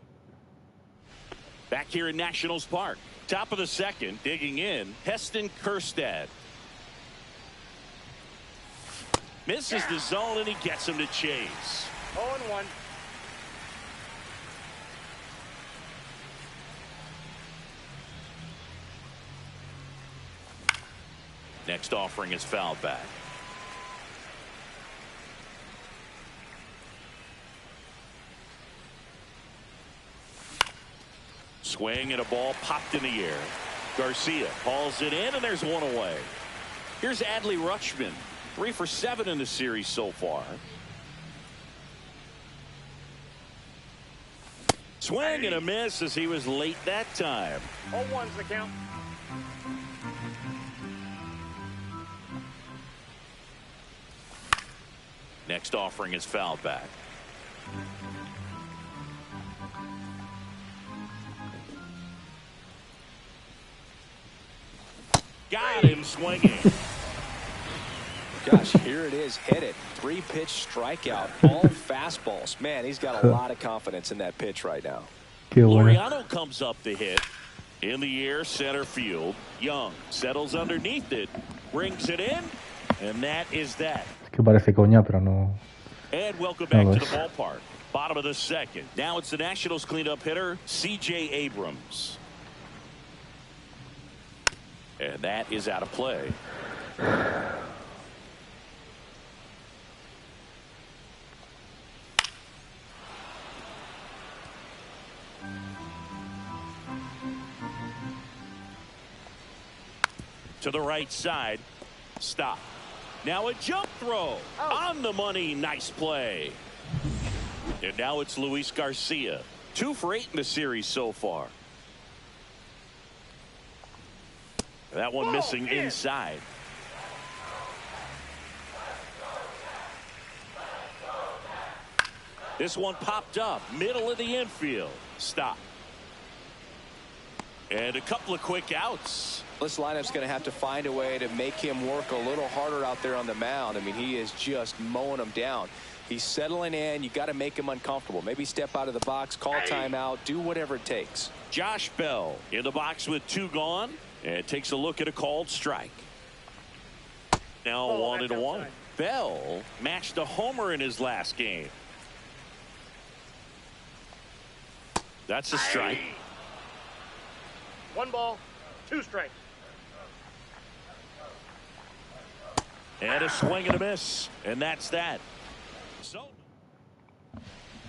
Back here in Nationals Park. Top of the second, digging in, Heston Kjerstad. Misses the zone, and he gets him to chase. 0-1. Next offering is fouled back. Swing and a ball popped in the air. Garcia hauls it in, and there's one away. Here's Adley Rutschman, 3 for 7 in the series so far. Swing and a miss as he was late that time. 0-1's the count. Next offering is fouled back. Got him swinging. Gosh, here it is, hit it. 3-pitch strikeout, all fastballs. Man, he's got a lot of confidence in that pitch right now. Laureano comes up to hit. In the air, center field. Young settles underneath it, brings it in, and that is that. Es que parece coña, pero no. And welcome back to the ballpark. Bottom of the second. Now it's the Nationals cleanup hitter, C.J. Abrams. And that is out of play. To the right side. Stop. Now a jump throw. On the money. Nice play. And now it's Luis Garcia. 2 for 8 in the series so far. That one missing inside. This one popped up. Middle of the infield. Stop. And a couple of quick outs. This lineup's going to have to find a way to make him work a little harder out there on the mound. I mean, he is just mowing them down. He's settling in. You got to make him uncomfortable. Maybe step out of the box, call timeout, do whatever it takes. Josh Bell in the box with 2 gone, and takes a look at a called strike. Now 1-1. Bell matched a homer in his last game. That's a strike. 1 ball, 2 strikes. And a swing and a miss. And that's that. So,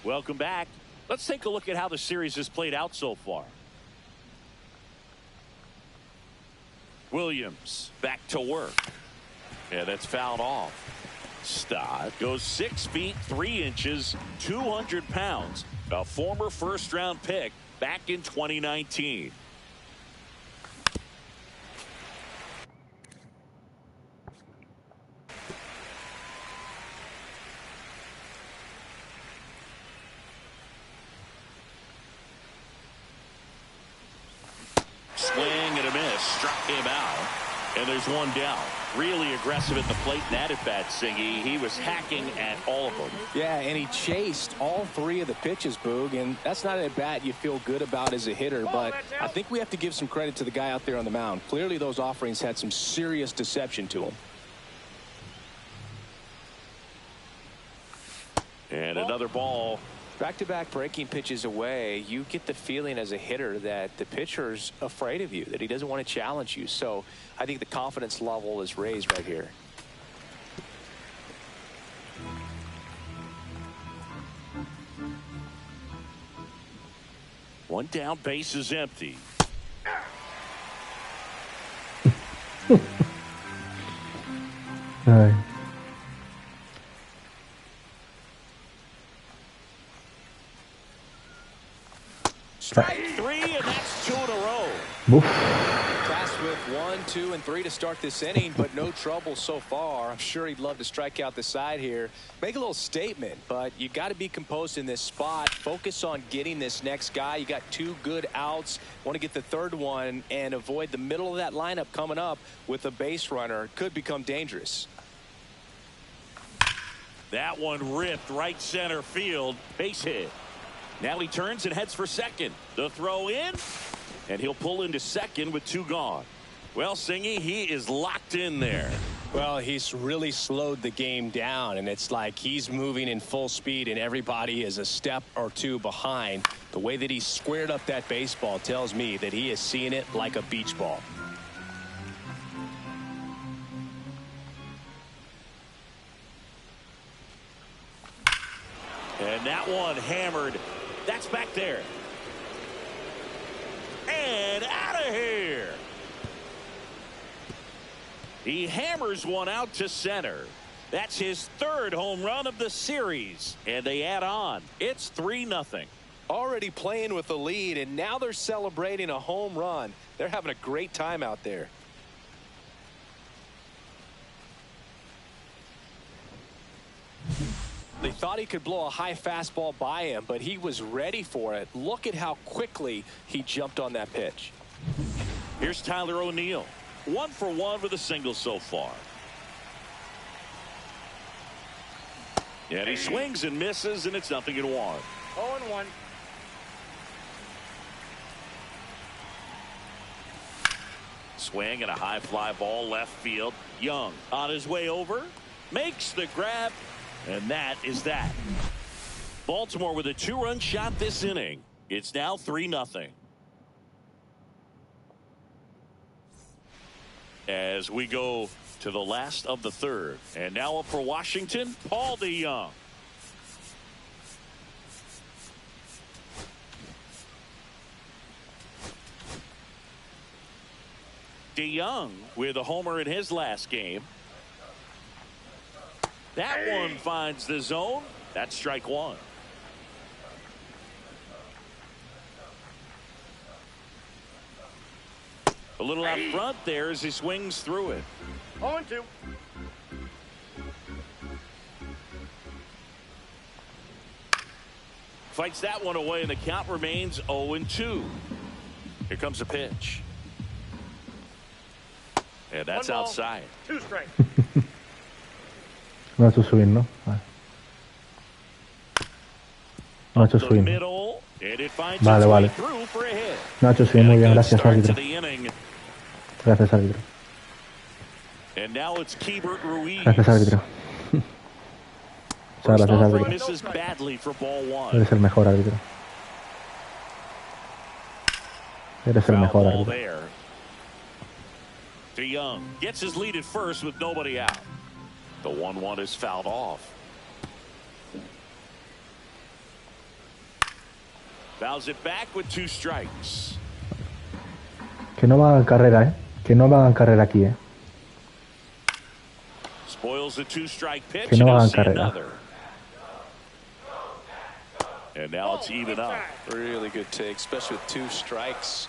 welcome back. Let's take a look at how the series has played out so far. Williams back to work. And that's fouled off. Stott goes 6 feet 3 inches, 200 pounds. A former first-round pick back in 2019. Swing and a miss. Struck him out. And there's one down. Really aggressive at the plate in that at-bat, Singy. He was hacking at all of them. Yeah, and he chased all 3 of the pitches, Boog, and that's not an at-bat you feel good about as a hitter, but I think we have to give some credit to the guy out there on the mound. Clearly those offerings had some serious deception to him. And another ball. Back-to-back breaking pitches away, you get the feeling as a hitter that the pitcher's afraid of you, that he doesn't want to challenge you. So I think the confidence level is raised right here. One down, base is empty. Ay. Strike 3, and that's 2 in a row. Uf. Tasked with 1, 2, and 3 to start this inning, but no trouble so far. I'm sure he'd love to strike out the side here. Make a little statement, but you got to be composed in this spot. Focus on getting this next guy. You got 2 good outs. Want to get the 3rd one and avoid the middle of that lineup coming up with a base runner. Could become dangerous. That one ripped right center field. Base hit. Now he turns and heads for second. The throw in, and he'll pull into second with 2 gone. Well, Singy, he is locked in there. Well, he's really slowed the game down, and it's like he's moving in full speed, and everybody is a step or 2 behind. The way that he squared up that baseball tells me that he is seeing it like a beach ball. And that one hammered. That's back there. And out of here. He hammers one out to center. That's his 3rd home run of the series. And they add on. It's 3-0. Already playing with the lead, and now they're celebrating a home run. They're having a great time out there. They thought he could blow a high fastball by him, but he was ready for it. Look at how quickly he jumped on that pitch. Here's Tyler O'Neill. 1 for 1 with a single so far. And he swings and misses, and it's 0-1. 0-1. Swing and a high fly ball left field. Young on his way over. Makes the grab. And that is that. Baltimore with a 2-run shot this inning. It's now 3-0. As we go to the last of the 3rd. And now up for Washington, Paul DeYoung. DeYoung with a homer in his last game. That one finds the zone. That's strike 1. A little out front there as he swings through it. 0-2. Fights that one away, and the count remains 0-2. Here comes a pitch. And that's 1 ball, outside. 2 strikes. No ha hecho swing, ¿no? Vale. No ha hecho The swing. middle, and it finds Vale, its way vale. through for a hit. No ha hecho swing, And muy a bien, good gracias, start to árbitro. the inning. Gracias, árbitro. And now it's Keibert Ruiz. Gracias, árbitro. Muchas First gracias, offering árbitro. misses badly for ball 1. Eres el mejor, árbitro. Eres el Foul mejor, ball árbitro. there. DeYoung gets his lead at first with nobody out. The 1-1 is fouled off. Fouls it back with 2 strikes. Que no me hagan carrera, Que no me hagan carrera aquí, Spoils the 2-strike pitch. Que no and he'll hagan see carrera. another. And now it's even up. Really good take, especially with 2 strikes.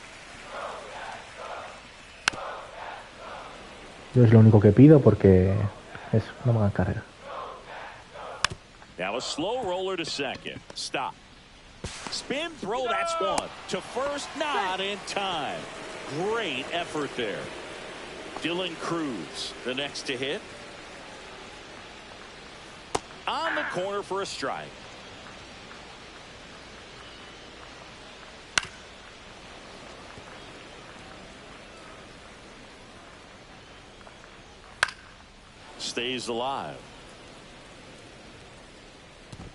Yo es lo único que pido porque eso, no me hagan carrera. Now a slow roller to second. Stop. Spin throw, that's 1. To first, not in time. Great effort there. Dylan Cruz, the next to hit. On the corner for a strike. Stays alive.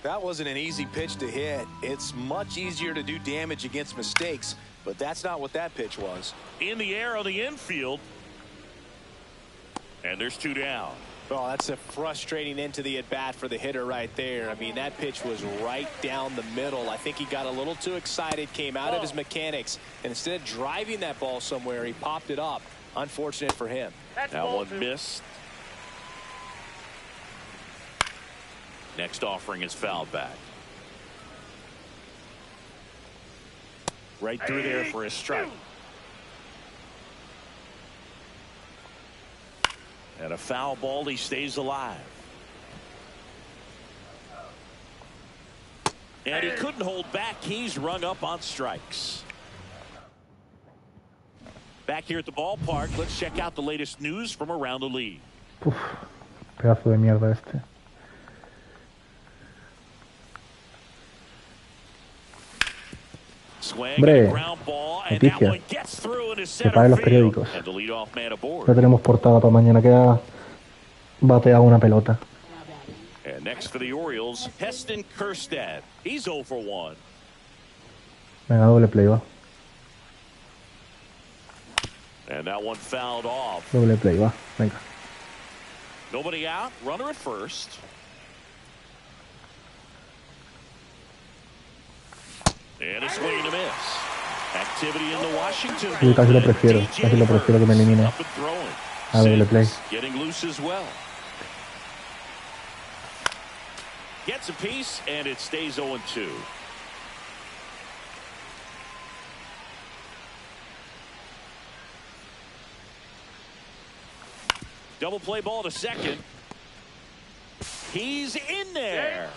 That wasn't an easy pitch to hit. It's much easier to do damage against mistakes, but that's not what that pitch was. In the air on the infield. And there's 2 down. Oh, that's a frustrating end to the at-bat for the hitter right there. I mean, that pitch was right down the middle. I think he got a little too excited, came out of his mechanics, and instead of driving that ball somewhere, he popped it up. Unfortunate for him. That's That ball one 2. missed. Next offering is fouled back. Right through there for a strike. And a foul ball, he stays alive. And he couldn't hold back. He's rung up on strikes. Back here at the ballpark, let's check out the latest news from around the league. Uf, pedazo de mierda este. Hombre, noticias. Separen los periódicos. Ya tenemos portada para mañana que ha bateado una pelota. And next for the Orioles, Heston Kjerstad. He's 0 for 1. Venga, doble play, va. And that one fouled off. Doble play, va. Venga. Nobody out. Runner at first. And a swing and a miss. Activity in the Washington. Sí, casi lo prefiero que me elimine. A doble play. Getting loose as well. Gets a piece, and it stays 0-2. Double play ball to second. He's in there.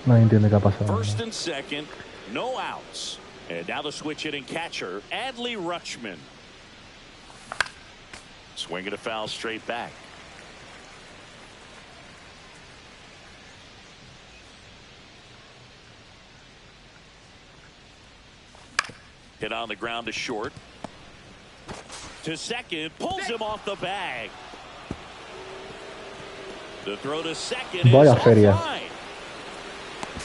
Nadie entiende qué ha pasado. First and second, no outs. And now the switch hitting catcher, Adley Rutschman. Swinging a foul straight back. Hit on the ground to short. To second, pulls him off the bag. The throw to second is offline.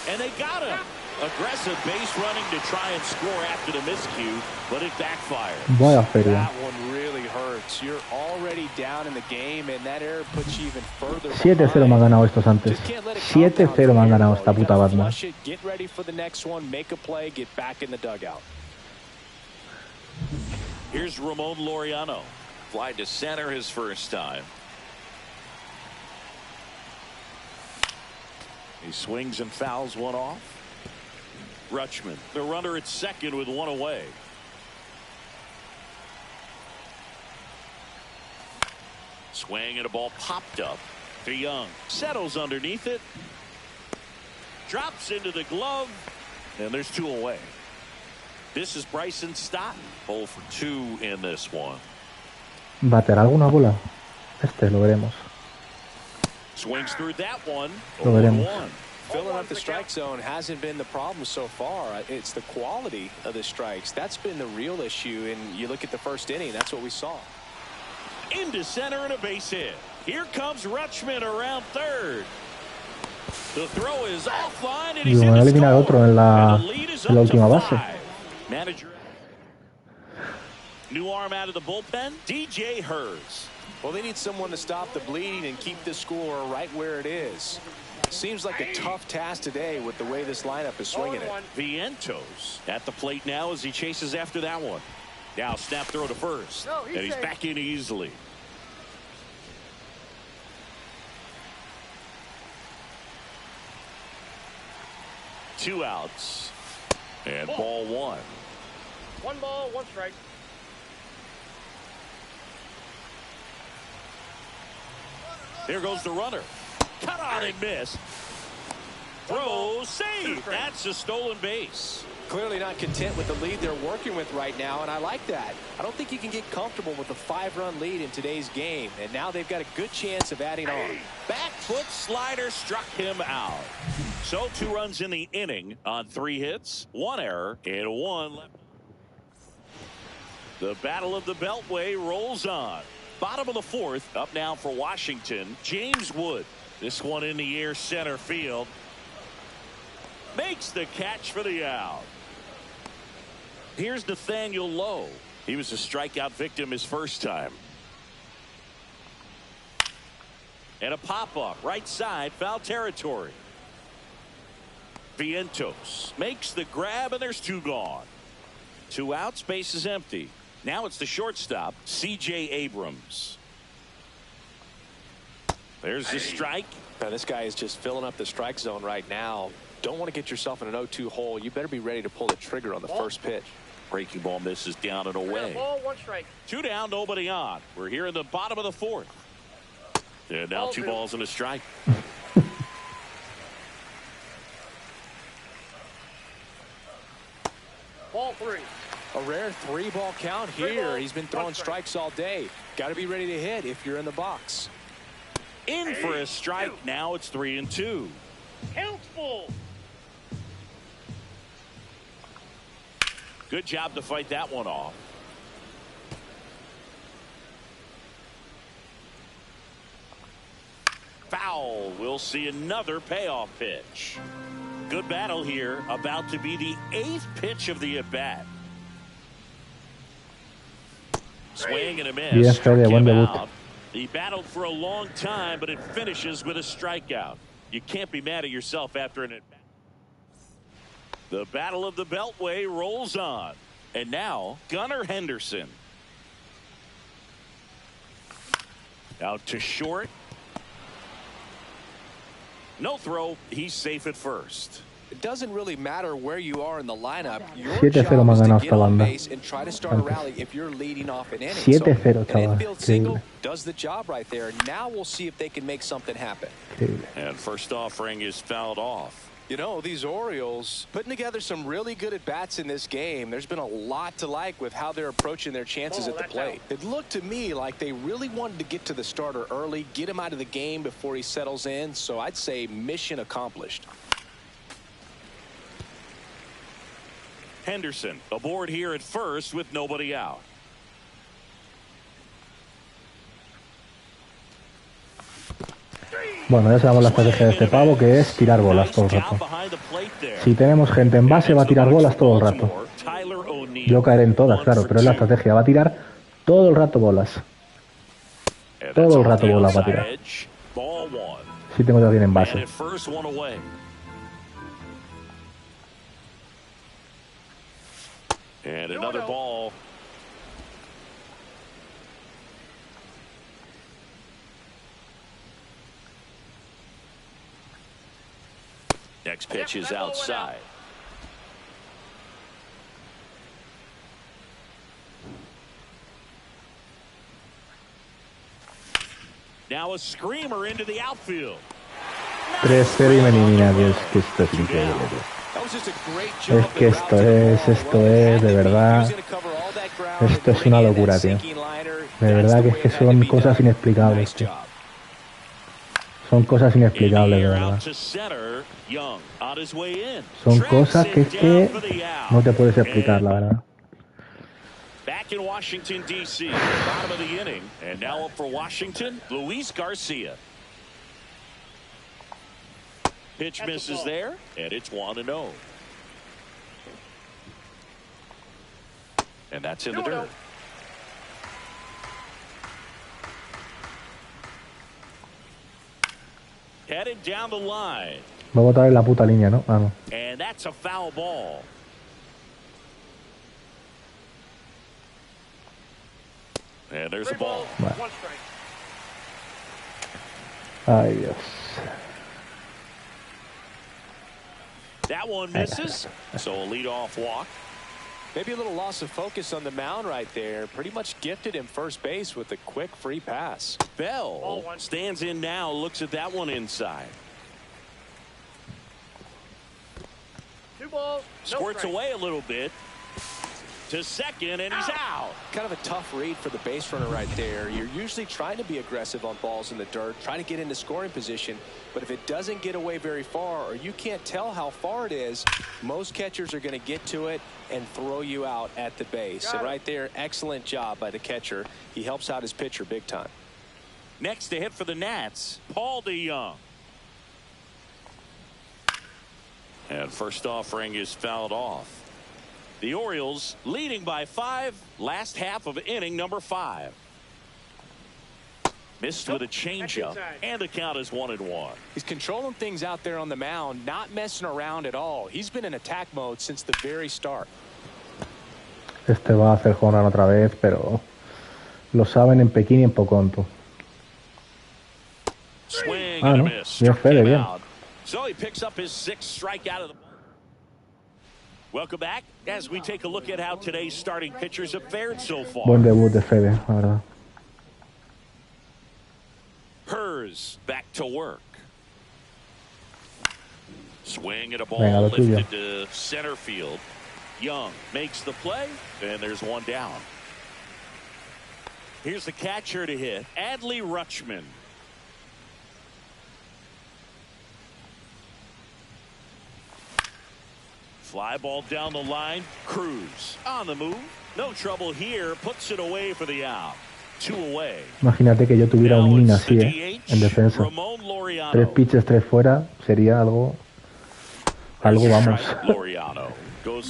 And they got him. Aggressive base running to try and score after the miscue, but it backfired. Vaya feria. That one really hurts. You're already down in the game, and that error puts you even further 7-0 me han ganado estos antes. 7-0 me han ganado esta puta Batman. Get ready for the next one, make a play, get back in the dugout. Here's Ramon Laureano. Fly to center his first time. He swings and fouls one off. Rutschman, the runner at second with one away. Swing and a ball popped up to Young. Settles underneath it. Drops into the glove. And there's two away. This is Bryson Stott. 0 for 2 in this one. ¿Baterá alguna bola? Lo veremos. Swings through that one. Lo veremos. Filling up the strike zone hasn't been the problem so far. It's the quality of the strikes. That's been the real issue. And you look at the first inning, that's what we saw. Into center and a base hit. Here comes Rutschman around third. The throw is offline and he's in the eliminar otro en la última base. Manager. New arm out of the bullpen, DJ Hers. Well, they need someone to stop the bleeding and keep the score right where it is. Seems like a tough task today with the way this lineup is swinging it. Vientos at the plate now as he chases after that one. Now snap throw to first, and he's back in easily. Two outs, and ball one. 1 ball, 1 strike. Here goes the runner. Cut on and miss. Throw, save. That's a stolen base. Clearly not content with the lead they're working with right now, and I like that. I don't think you can get comfortable with a 5-run lead in today's game, and now they've got a good chance of adding on. Back foot slider struck him out. So 2 runs in the inning on 3 hits, 1 error, and 1 left. The battle of the Beltway rolls on. Bottom of the 4th, up now for Washington, James Wood. This one in the air center field. Makes the catch for the out. Here's Nathaniel Lowe. He was a strikeout victim his first time. And a pop-up right side, foul territory. Vientos makes the grab, and there's 2 gone. 2 outs, base is empty. Now it's the shortstop, C.J. Abrams. There's the strike. Now this guy is just filling up the strike zone right now. Don't want to get yourself in an 0-2 hole. You better be ready to pull the trigger on the first pitch. Breaking ball misses down and away. 1 ball, 1 strike. 2 down, nobody on. We're here in the bottom of the 4th. And now 2 balls and a strike. Ball 3. A rare 3-ball count here. He's been throwing strikes all day. Got to be ready to hit if you're in the box. In for a strike. Now it's 3-2. Count's full. Good job to fight that one off. Foul. We'll see another payoff pitch. Good battle here. About to be the 8th pitch of the at-bat. Swing and a miss. Bien, Fede, buen debut. Out. He battled for a long time, but it finishes with a strikeout. You can't be mad at yourself after an at-bat. The battle of the Beltway rolls on. And now, Gunnar Henderson. Out to short. No throw. He's safe at first. It doesn't really matter where you are in the lineup. Your 7-0 job me is ha ganado to get esta on banda. base and try to start a rally if you're leading off an inning. 7-0, So, an chaval. infield single Increíble. does the job right there. Now we'll see if they can make something happen. Increíble. And first offering is fouled off. You know, these Orioles putting together some really good at-bats in this game. There's been a lot to like with how they're approaching their chances at the plate. It looked to me like they really wanted to get to the starter early, get him out of the game before he settles in. So I'd say mission accomplished. Henderson aboard here at first with nobody out. Bueno, ya sabemos la estrategia de este pavo, que es tirar bolas todo el rato. Si tenemos gente en base, va a tirar bolas todo el rato. Yo caeré en todas, claro, pero es la estrategia. Va a tirar todo el rato bolas. Todo el rato bolas va a tirar. Si tengo a alguien en base. And another ball. Next pitch is outside. Now a screamer into the outfield. 3-0 y me elimina, Dios, que esto es increíble, tío. Es que esto es, de verdad, esto es una locura, tío. De verdad que son cosas inexplicables, tío. Son cosas inexplicables, de verdad. Son cosas que es que no te puedes explicar, la verdad. Back in Washington, D.C., bottom of the inning. And now up for Washington, Luis Garcia. Pitch misses there, and it's 1-0. And that's in the dirt. Headed down the line. Va a botar en la puta línea, ¿no? Ah, no. And that's a foul ball. And there's a ball. Vale. Ay, Dios. That one misses. So a leadoff walk. Maybe a little loss of focus on the mound right there. Pretty much gifted him first base with a quick free pass. Bell stands in now, looks at that one inside. 2 balls. Squirts away a little bit to second, and he's out. Kind of a tough read for the base runner right there. You're usually trying to be aggressive on balls in the dirt, trying to get into scoring position. But if it doesn't get away very far, or you can't tell how far it is, most catchers are going to get to it and throw you out at the base. So right there, excellent job by the catcher. He helps out his pitcher big time. Next to hit for the Nats, Paul DeYoung. And first offering is fouled off. The Orioles leading by 5, last half of inning number 5. Missed with a changeup, and the count is 1-1. He's controlling things out there on the mound, not messing around at all. He's been in attack mode since the very start. Este va a hacer home run otra vez, pero lo saben en Pekín y en Poconto. Swing Ah, and a no. miss. Bien, Struck Fede, him bien. out. So he picks up his 6th strikeout of the ball. Welcome back as we take a look at how today's starting pitchers have fared so far. Buen debut de Fede, la verdad. Hers back to work. Swing at a ball Venga, lo lifted tuyo. to center field. Young makes the play, and there's one down. Here's the catcher to hit, Adley Rutschman. Fly ball down the line. Cruz on the move. No trouble here. Puts it away for the out. 2 away. Imagínate que yo tuviera un inning así, en defensa. Ramon 3 Laureano. pitches, 3 fuera, sería algo vamos.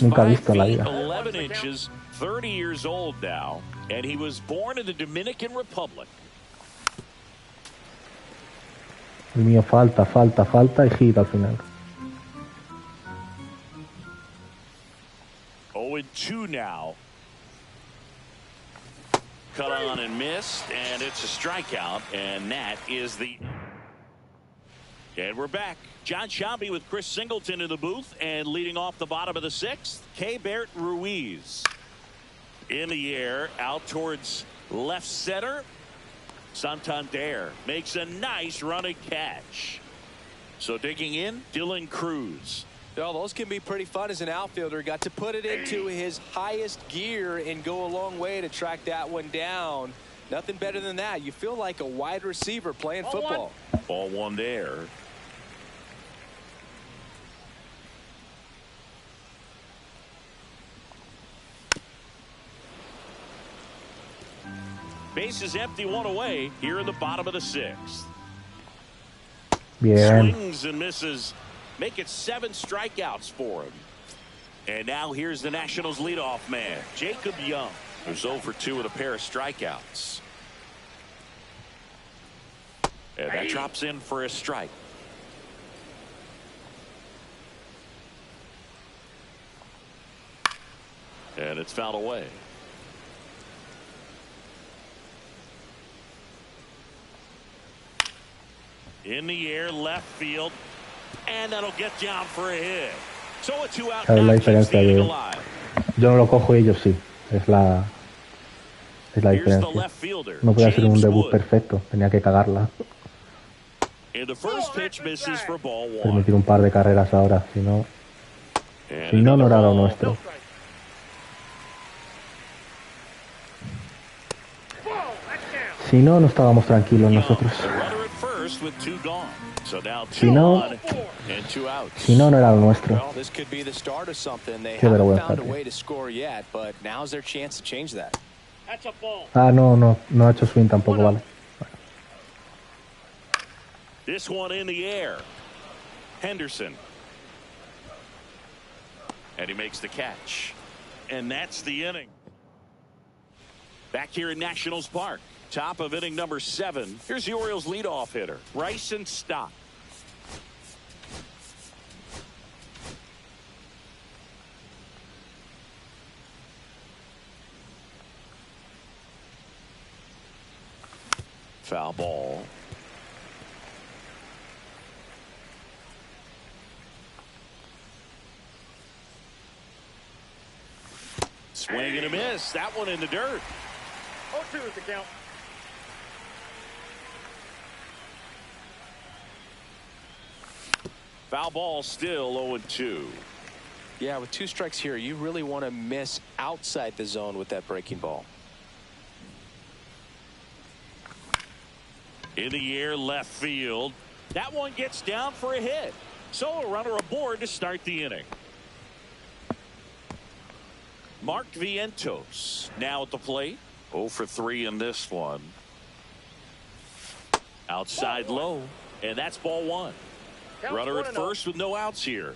Nunca visto en la vida. 11 inches, 30 years old now, and he was born in the Dominican Republic. El mío falta y hit al final. 0-2 now. Cut on and missed, and it's a strikeout, and that is the... And we're back. John Shambi with Chris Singleton in the booth, and leading off the bottom of the 6th, Keibert Ruiz. In the air, out towards left center. Santander makes a nice running catch. So digging in, Dylan Cruz. Well, those can be pretty fun as an outfielder. Got to put it into his highest gear and go a long way to track that one down. Nothing better than that. You feel like a wide receiver playing football. Ball 1 there. Base is empty, 1 away here in the bottom of the 6th. Bien. Swings and misses. Make it 7 strikeouts for him. And now here's the Nationals leadoff man, Jacob Young, who's 0 for 2 with a pair of strikeouts. And that drops in for a strike. And it's fouled away. In the air, left field, and that'll get down for a hit. So a 2-out. ¿Sabes la diferencia? Yo no lo cojo y ellos sí. Es la diferencia. No podía ser un debut perfecto. Tenía que cagarla. Permitir un par de carreras ahora. Si no no era lo nuestro. Si no, no estábamos tranquilos nosotros. Si no no era lo nuestro. Qué vergüenza. Ah, no ha hecho swing tampoco, vale. This one in the air. Henderson. And he makes the catch. And that's the inning. Back here in Nationals Park. Top of inning number 7. Here's the Orioles leadoff hitter, Bryson Stott. Foul ball. Swing and a miss. That one in the dirt. 0-2 is the count. Foul ball, still 0-2. Yeah, with 2 strikes here, you really want to miss outside the zone with that breaking ball. In the air, left field. That one gets down for a hit. So a runner aboard to start the inning. Mark Vientos now at the plate. 0 for 3 in this one. Outside low, and that's ball 1. Runner at first with no outs here.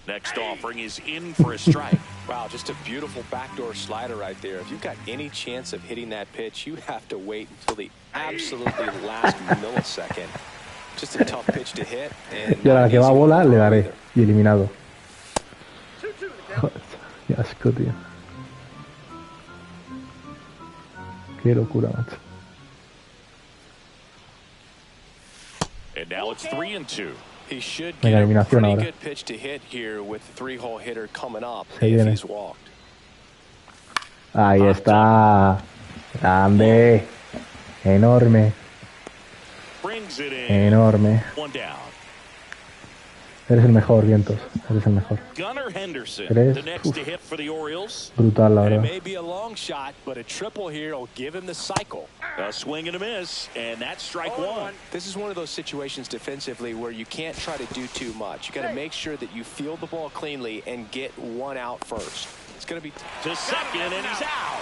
Next offering is in for a strike. Wow, just a beautiful backdoor slider right there. If you've got any chance of hitting that pitch, you have to wait until the absolutely last millisecond. Just a tough pitch to hit. Y a la que va a bola le daré. Y eliminado. Qué asco, tío. Qué locura, macho. And now it's 3-2. He should get a pretty good pitch to hit here with the 3-hole hitter coming up if he's walked. Ahí está. Grande. Enorme. Enorme. Eres el mejor, Vientos. Eres el mejor. Gunnar Henderson, Eres the next to hit for the Orioles. brutal, la And it verdad. may be a long shot, but a triple here will give him the cycle. A swing and a miss, and that's strike one. This is one of those situations defensively where you can't try to do too much. You got to make sure that you field the ball cleanly and get one out first. It's going to be To second, and he's out.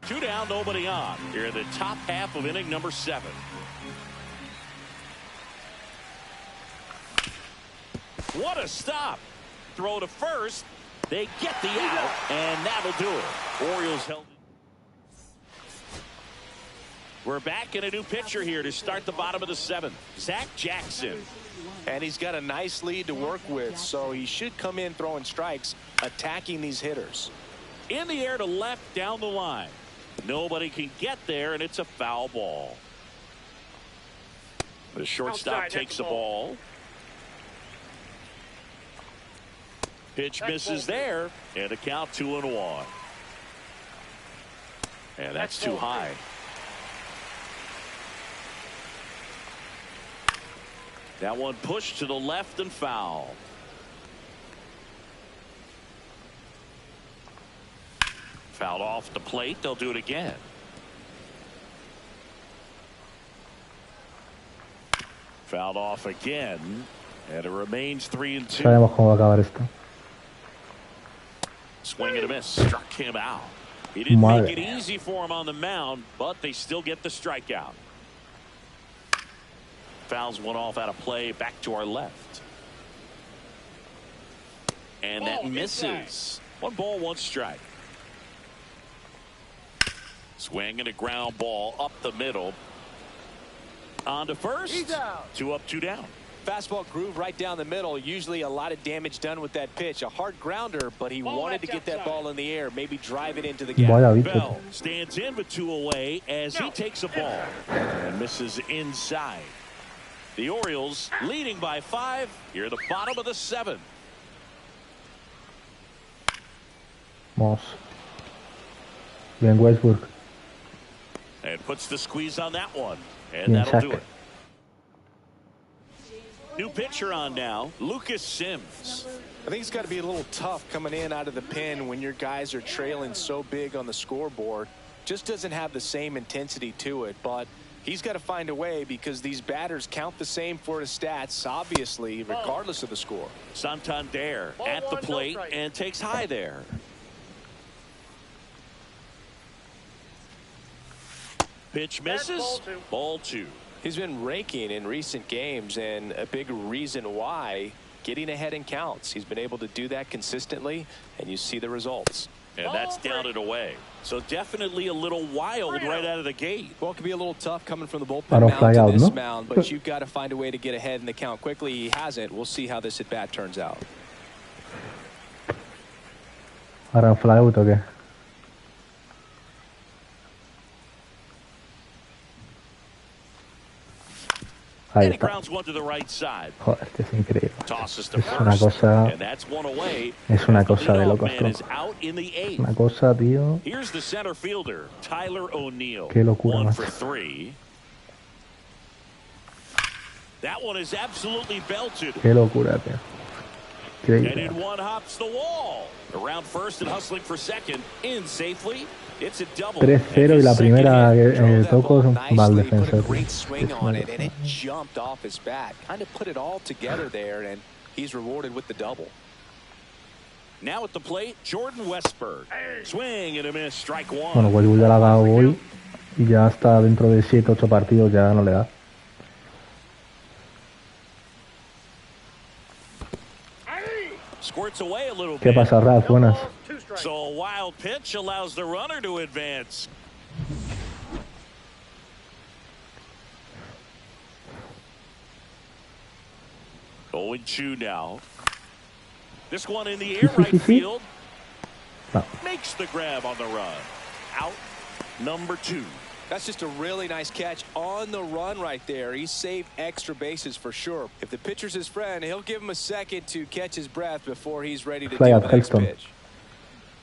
Two down, nobody on. Here in the top half of inning number 7. What a stop. Throw to first. They get the out, and that'll do it. Orioles held it. We're back in a new pitcher here to start the bottom of the 7th. Zach Jackson. And he's got a nice lead to work with, so he should come in throwing strikes, attacking these hitters. In the air to left down the line. Nobody can get there, and it's a foul ball. The shortstop takes the ball. Pitch misses there, and a count 2-1. And that's too high. That one pushed to the left and foul. Fouled off the plate. They'll do it again. Fouled off again, and it remains 3-2. Sabemos cómo va a acabar esto. Swing and a miss. Struck him out. He didn't make it easy for him on the mound, but they still get the strikeout. Fouls one off out of play. Back to our left. And that misses. 1 ball, 1 strike. Swing and a ground ball up the middle. On to first. 2 up, 2 down. Fastball groove right down the middle. Usually a lot of damage done with that pitch. A hard grounder, but he wanted to get that ball in the air. Maybe drive it into the gap. Bell stands in with 2 away as he takes a ball and misses inside. The Orioles leading by 5 here at the bottom of the 7th. Vamos. Bien, Westbrook. And puts the squeeze on that one. And that'll do it. New pitcher on now, Lucas Sims. I think it's got to be a little tough coming in out of the pen when your guys are trailing so big on the scoreboard. Just doesn't have the same intensity to it, but he's got to find a way because these batters count the same for his stats, obviously, regardless of the score. Santander at the plate and takes high there. Pitch misses. Ball 2. He's been raking in recent games, and a big reason why, getting ahead in counts. He's been able to do that consistently, and you see the results. And that's down and away. So definitely a little wild right out of the gate. Well, it can be a little tough coming from the bullpen mound to this mound, but you've got to find a way to get ahead in the count quickly. He hasn't. We'll see how this at-bat turns out. ¿Harán flyout o qué? Ahí está. Joder, que es increíble. Es una cosa de locos, tronco. Una cosa, tío. Qué locura, macho. Qué locura, tío. Increíble. 3-0 y la primera que toco va al defensa. Bueno, Westbrook ya la ha dado hoy y ya está dentro de 7-8 partidos, ya no le da. ¿Qué pasa, Ralph? Buenas. So a wild pitch allows the runner to advance. Oh, and 2 now. This one in the air, right field. Makes the grab on the run. Out number 2. That's just a really nice catch on the run right there. He saved extra bases for sure. If the pitcher's his friend, he'll give him a second to catch his breath before he's ready to deal the next pitch.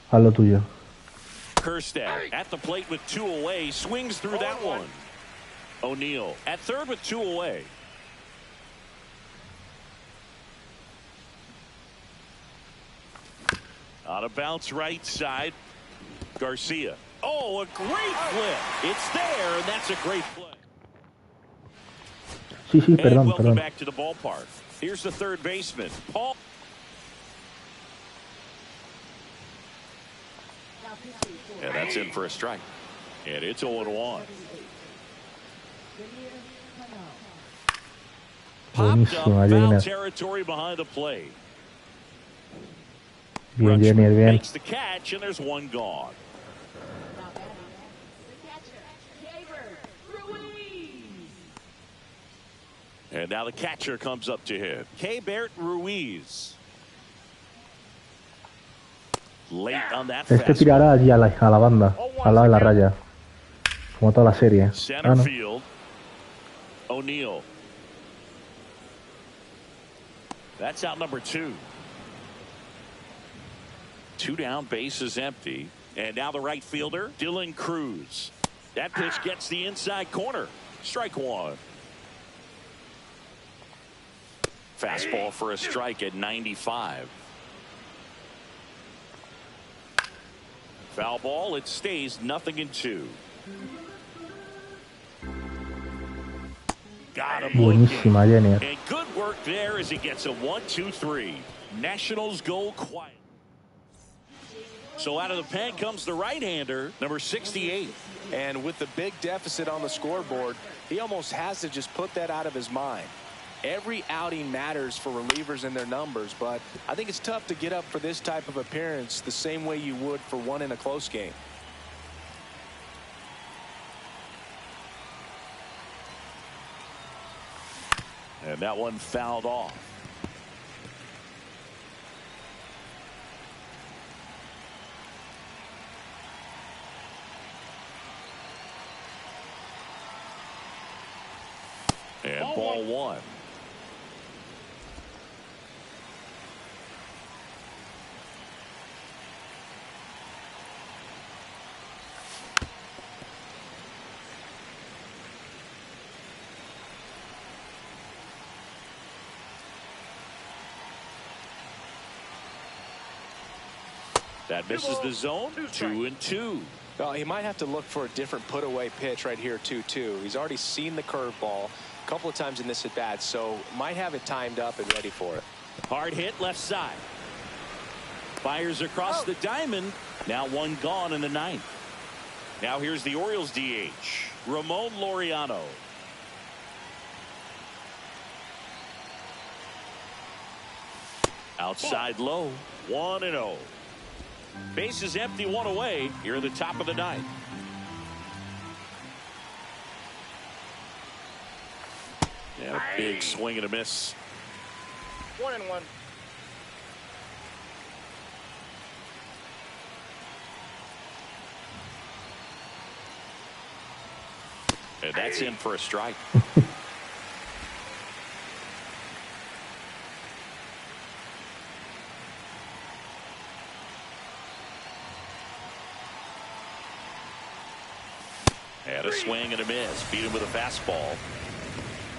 Haz lo tuyo. Kerstad at the plate with 2 away, swings through that one. O'Neill at third with 2 away. On a bounce right side, Garcia. Oh, a great flip. It's there, and that's a great play. Sí, sí, perdón, welcome perdón. back to the ballpark. Here's the third baseman, Paul. And that's in for a strike. And it's 0-1. Popped up, foul territory behind the plate. Bien, bien, bien. Makes the catch, and there's one gone. And now the catcher comes up to him. Keibert Ruiz. Late on that Este tirará allí a la banda, al lado de la raya. Como toda la serie. Center field. O'Neill. That's out number 2. 2 down, bases empty. And now the right fielder, Dylan Cruz. That pitch gets the inside corner. Strike 1. Fastball for a strike at 95. Foul ball, it stays 0-2. Got him. Buenísima, Jenny. And good work there as he gets a 1-2-3. Nationals go quiet. So out of the pen comes the right-hander, number 68. And with the big deficit on the scoreboard, he almost has to just put that out of his mind. Every outing matters for relievers and their numbers, but I think it's tough to get up for this type of appearance the same way you would for one in a close game. And that one fouled off. And ball 1. That misses the zone. 2-2. Well, he might have to look for a different put-away pitch right here, 2-2. He's already seen the curveball a couple of times in this at-bat, so might have it timed up and ready for it. Hard hit left side. Fires across the diamond. Now one gone in the 9th. Now here's the Orioles DH, Ramon Laureano. Outside low, 1-0. Bases empty, 1 away. Here at the top of the 9th. Yeah, a big swing and a miss. 1-1. And that's in for a strike. And a swing and a miss. Beat him with a fastball.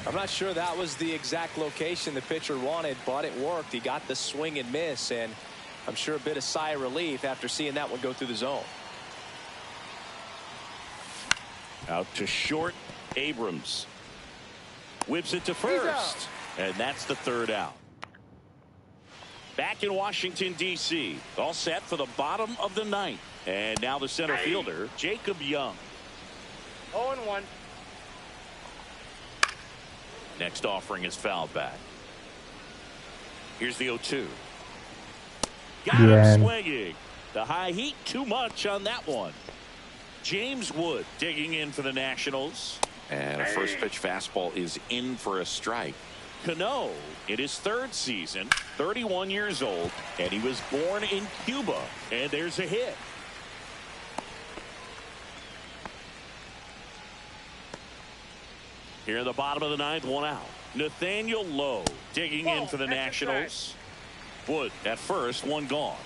I'm not sure that was the exact location the pitcher wanted, but it worked. He got the swing and miss, and I'm sure a bit of sigh of relief after seeing that one go through the zone. Out to short, Abrams. Whips it to first. And that's the 3rd out. Back in Washington, D.C. All set for the bottom of the 9th. And now the center fielder, Jacob Young. 0-1. Next offering is fouled back. Here's the 0-2. Got him swinging. The high heat, too much on that one. James Wood digging in for the Nationals. And a first pitch fastball is in for a strike. Cano in his 3rd season, 31 years old, and he was born in Cuba. And there's a hit. Here in the bottom of the ninth, one out. Nathaniel Lowe digging in for the Nationals. Wood at first, one gone.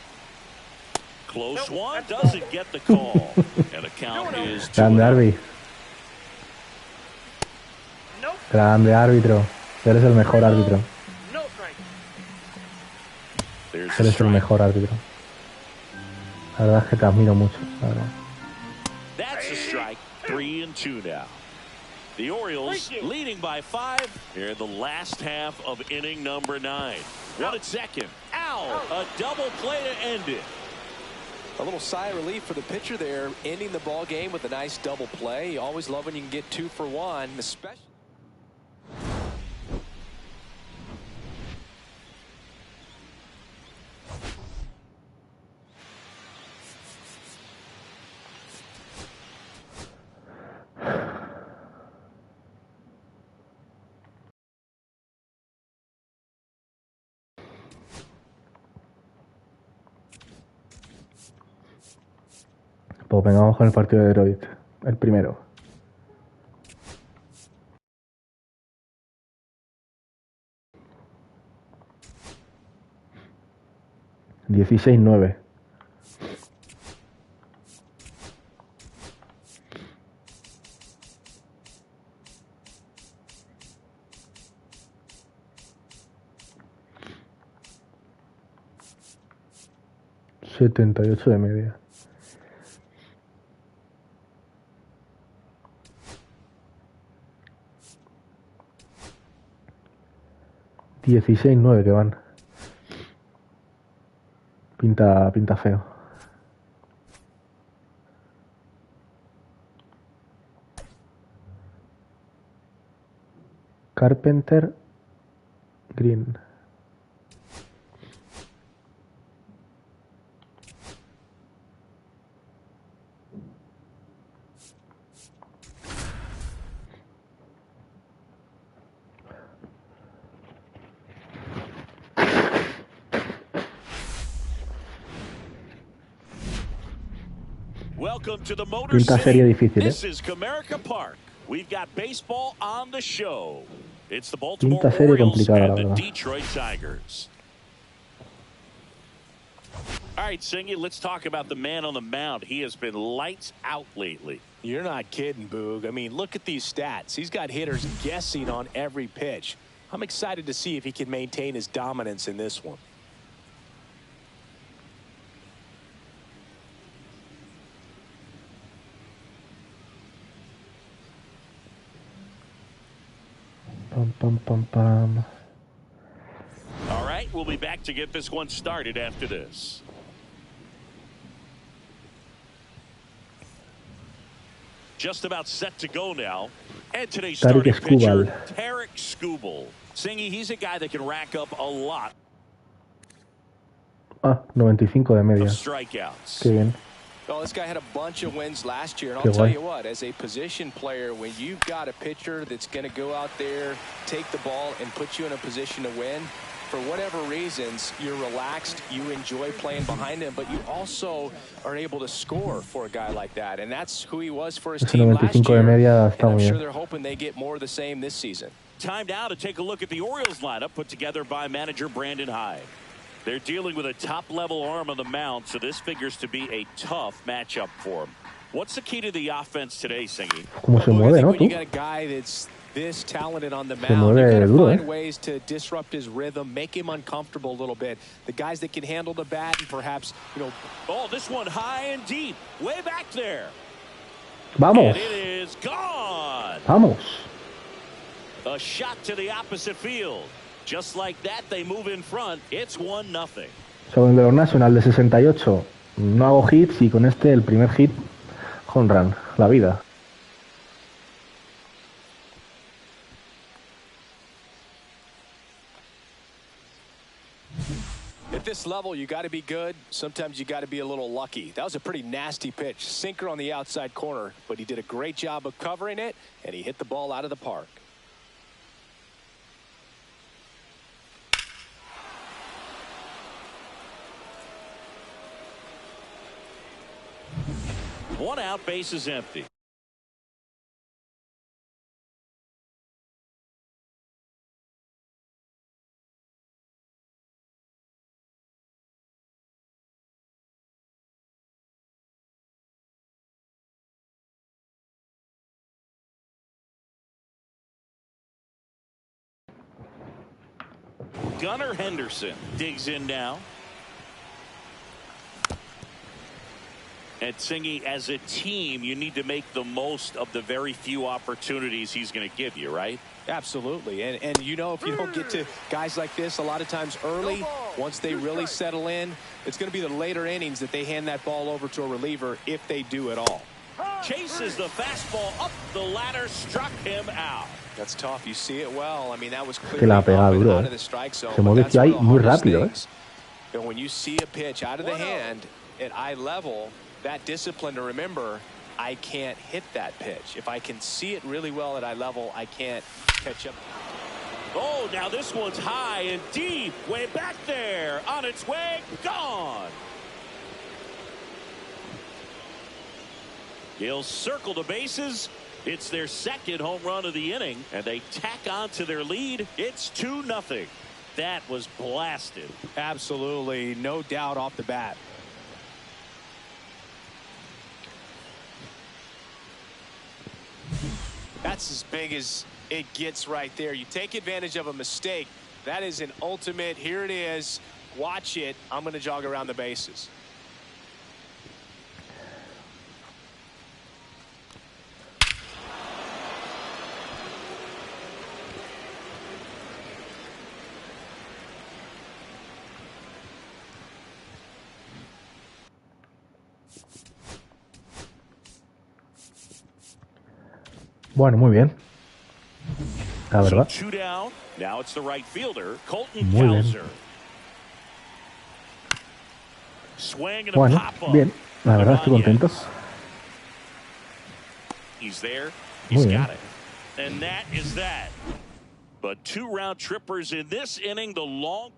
Close one, doesn't get the call. And the count is 2-0. Grande árbitro. Eres el mejor árbitro. Eres el mejor árbitro. La verdad es que te admiro mucho. La verdad. That's a strike. 3-2 now. The Orioles leading by 5 here in the last half of inning number 9. 1 at second. Ow! A double play to end it. A little sigh of relief for the pitcher there, ending the ball game with a nice double play. You always love when you can get 2 for 1, especially. Pues venga, vamos con el partido de Detroit. El primero. $16-9. $78 de media. $16-9 que van. Pinta feo. Carpenter, Green. Welcome to the Motor Pinta serie difícil, This is Comerica Park. We've got baseball on the show. It's the Baltimore Pinta serie Orioles complicada, la and the verdad. Detroit Tigers. All right, Singy, let's talk about the man on the mound. He has been lights out lately. You're not kidding, Boog. I mean, look at these stats. He's got hitters guessing on every pitch. I'm excited to see if he can maintain his dominance in this one. Pam. All right, we'll be back to get this one started after this. Just about set to go now. And today's starting pitcher, Tarik Skubal. Singy, he's a guy that can rack up a lot 95 de media. of strikeouts. Qué bien. Well, this guy had a bunch of wins last year, and I'll tell you what, as a position player, when you've got a pitcher that's going to go out there, take the ball, and put you in a position to win, for whatever reasons, you're relaxed, you enjoy playing behind him, but you also are able to score for a guy like that, and that's who he was for his team last year, and I'm sure they're hoping they get more of the same this season. Time now to take a look at the Orioles lineup put together by manager Brandon Hyde. They're dealing with a top-level arm on the mound, so this figures to be a tough matchup for him. What's the key to the offense today, Singy? ¿Cómo se mueve, no? When you got a guy that's this talented on the mound, you got to find ways to disrupt his rhythm, make him uncomfortable a little bit. The guys that can handle the bat and perhaps, Oh, this one high and deep, way back there. Vamos. And it is gone. Vamos. A shot to the opposite field. Just like that, they move in front. It's 1-0. Según el de los National de 68, no hago hits y con este el primer hit, home run, la vida. At this level, you got to be good. Sometimes you got to be a little lucky. That was a pretty nasty pitch. Sinker on the outside corner, but he did a great job of covering it, and he hit the ball out of the park. One out, base is empty. Gunnar Henderson digs in now. And Singy, as a team, you need to make the most of the very few opportunities he's going to give you, right? Absolutely. And you know, if you don't get to guys like this a lot of times early, once they really settle in, it's going to be the later innings that they hand that ball over to a reliever, if they do at all. Chases the fastball up the ladder, struck him out. That's tough. You see it well. I mean, that was Que la ha pegado clearly duro, out of the strike zone. Se mueve que hay muy rápido, And when you see a pitch out of the hand at eye level, that discipline to remember, I can't hit that pitch. If I can see it really well at eye level, I can't catch up. Oh, now this one's high and deep, way back there, on its way, gone. He'll circle the bases. It's their second home run of the inning, and they tack on to their lead. It's 2-0. That was blasted. Absolutely, no doubt off the bat. That's as big as it gets right there. You take advantage of a mistake. That is an ultimate. Here it is. Watch it. I'm going to jog around the bases. Bueno, muy bien. La verdad. So 2 down. Now it's the right fielder, Colton Muy bien. Cowser. Swing and a Bueno, pop up. bien. La verdad estoy contento. He's there. Muy He's bien. got it. And that is that. But 2 round trippers in this inning. The long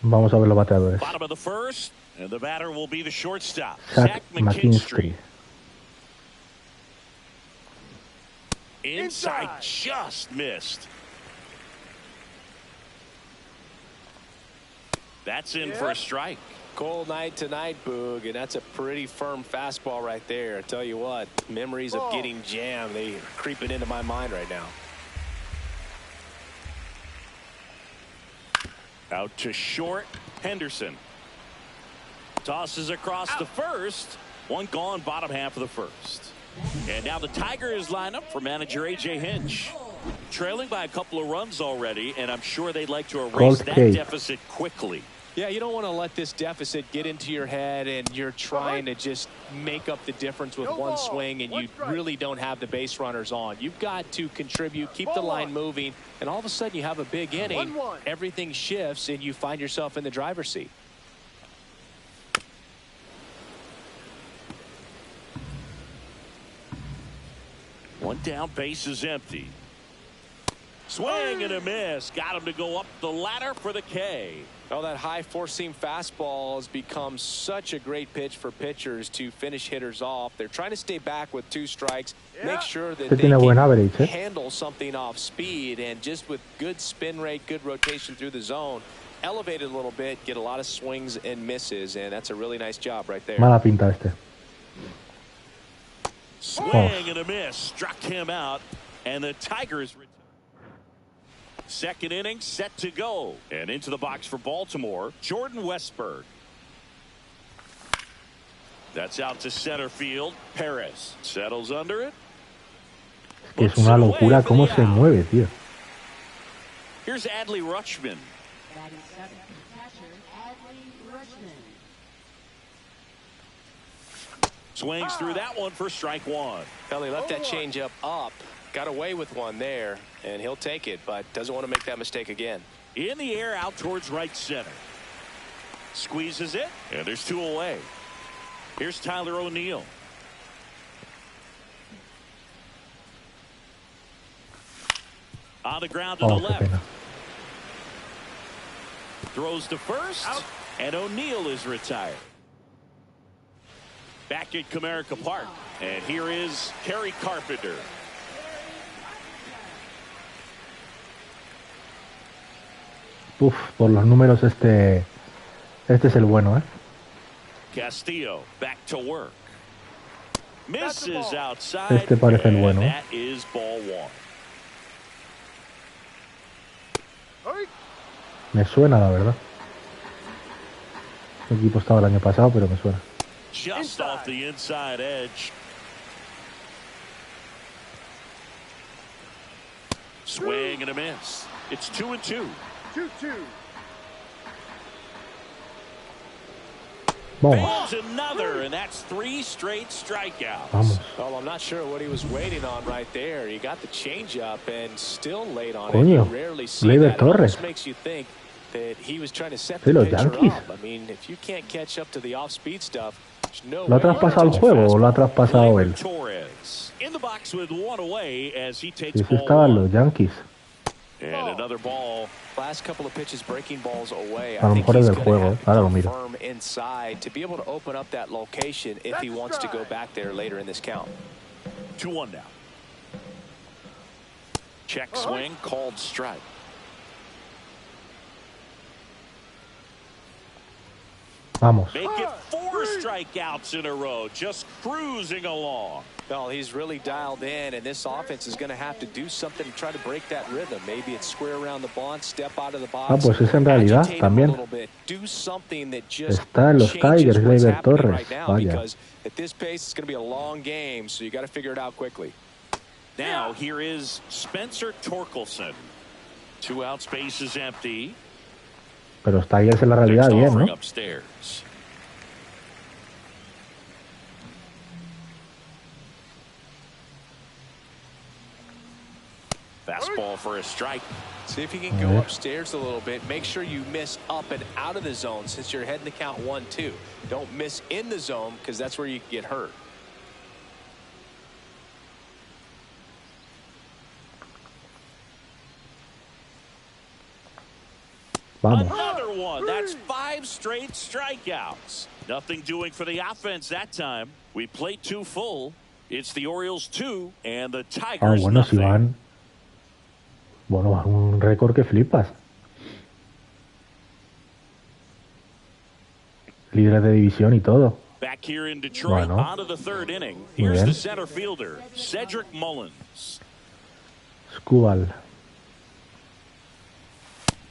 Vamos a ver los bateadores. bottom of the first, and the batter will be the shortstop, Zach Zach McKinstry. McKinstry. Inside, just missed. That's in for a strike. Cold night tonight, Boog, and that's a pretty firm fastball right there. I tell you what, memories of getting jammed, they are creeping into my mind right now. Out to short, Henderson. Tosses across the first. One gone, bottom half of the first. And now the Tigers line up for manager A.J. Hinch. Trailing by a couple of runs already, and I'm sure they'd like to erase that deficit quickly. Yeah, you don't want to let this deficit get into your head and you're trying to just make up the difference with one swing and you really don't have the base runners on. You've got to contribute, keep the line moving, and all of a sudden you have a big inning. Everything shifts and you find yourself in the driver's seat. One down, base is empty. Swing and a miss. Got him to go up the ladder for the K. Oh, that high four-seam fastball has become such a great pitch for pitchers to finish hitters off. They're trying to stay back with 2 strikes, make sure that they can handle something off speed, and just with good spin rate, good rotation through the zone, elevate it a little bit, get a lot of swings and misses, and that's a really nice job right there. Mala pinta este. Swing and a miss. Struck him out, and the Tigers return. Second inning set to go, and into the box for Baltimore, Jordan Westberg. That's out to center field. Perez settles under it. Que es una locura cómo se mueve, tío. Here's Adley Rutschman. Swings through that one for strike 1. Kelly left that changeup up. Got away with one there, and he'll take it, but doesn't want to make that mistake again. In the air, out towards right center. Squeezes it, and there's 2 away. Here's Tyler O'Neill. On the ground to the left. Throws to first, and O'Neill is retired. Back at Comerica Park, and here is Kerry Carpenter. Uf, por los números este es el bueno, ¿eh? Castillo back to work. Misses outside. Este parece el bueno. That is ball 1. Me suena, la verdad. El equipo estaba el año pasado, pero me suena. Just off the inside edge. Swing and a miss. It's 2-2. 2-2. Vamos. Fans another, and that's 3 straight strikeouts. Vamos. Well, I'm not sure what he was waiting on right there. He got the changeup and still late on Coño, it. You rarely see Gleyber that. Torres. It almost makes you think that he was trying to set Sí, the los pitcher Yankees. up. I mean, if you can't catch up to the off-speed stuff, there's no ¿Lo ha way you traspasado el catch a juego o lo ha fastball. traspasado él? Gleyber Torres in the box with 1 away as he takes Si eso ball estaban 1. los Yankees. And another ball. Last couple of pitches breaking balls away. A lo I think mejor es he's del going to juego, have to ahora lo be miro. firm inside to be able to open up that location if he wants to go back there later in this count. 2-1 now. Check swing, called strike. Vamos. Make it 4 strikeouts in a row, just cruising along. Well, he's really dialed in, and this offense is going to have to do something to try to break that rhythm. Maybe it's square around the bunt, step out of the box. Ah, pues es en realidad agitate him a también. little bit, do something that just Está en los changes Tigers, what's Gleyber happening Torres. right now, Vaya. because at this pace, it's going to be a long game, so you got to figure it out quickly. Now here is Spencer Torkelson. 2 outs, base is empty. Pero los Tigers en la realidad Next bien, offering ¿no? upstairs. Fastball for a strike. See if you can go upstairs a little bit. Make sure you miss up and out of the zone since you're heading to count 1-2. Don't miss in the zone because that's where you get hurt. Vamos. Another one. That's 5 straight strikeouts. Nothing doing for the offense that time. We played 2 full. It's the Orioles 2 and the Ah, Tigers bueno, si nothing. van. Bueno, un récord que flipas. Líderes de división y todo. Back here in Detroit, Bueno. on to the 3rd inning. Muy Here's bien. the center fielder, Cedric Mullins. Scubal.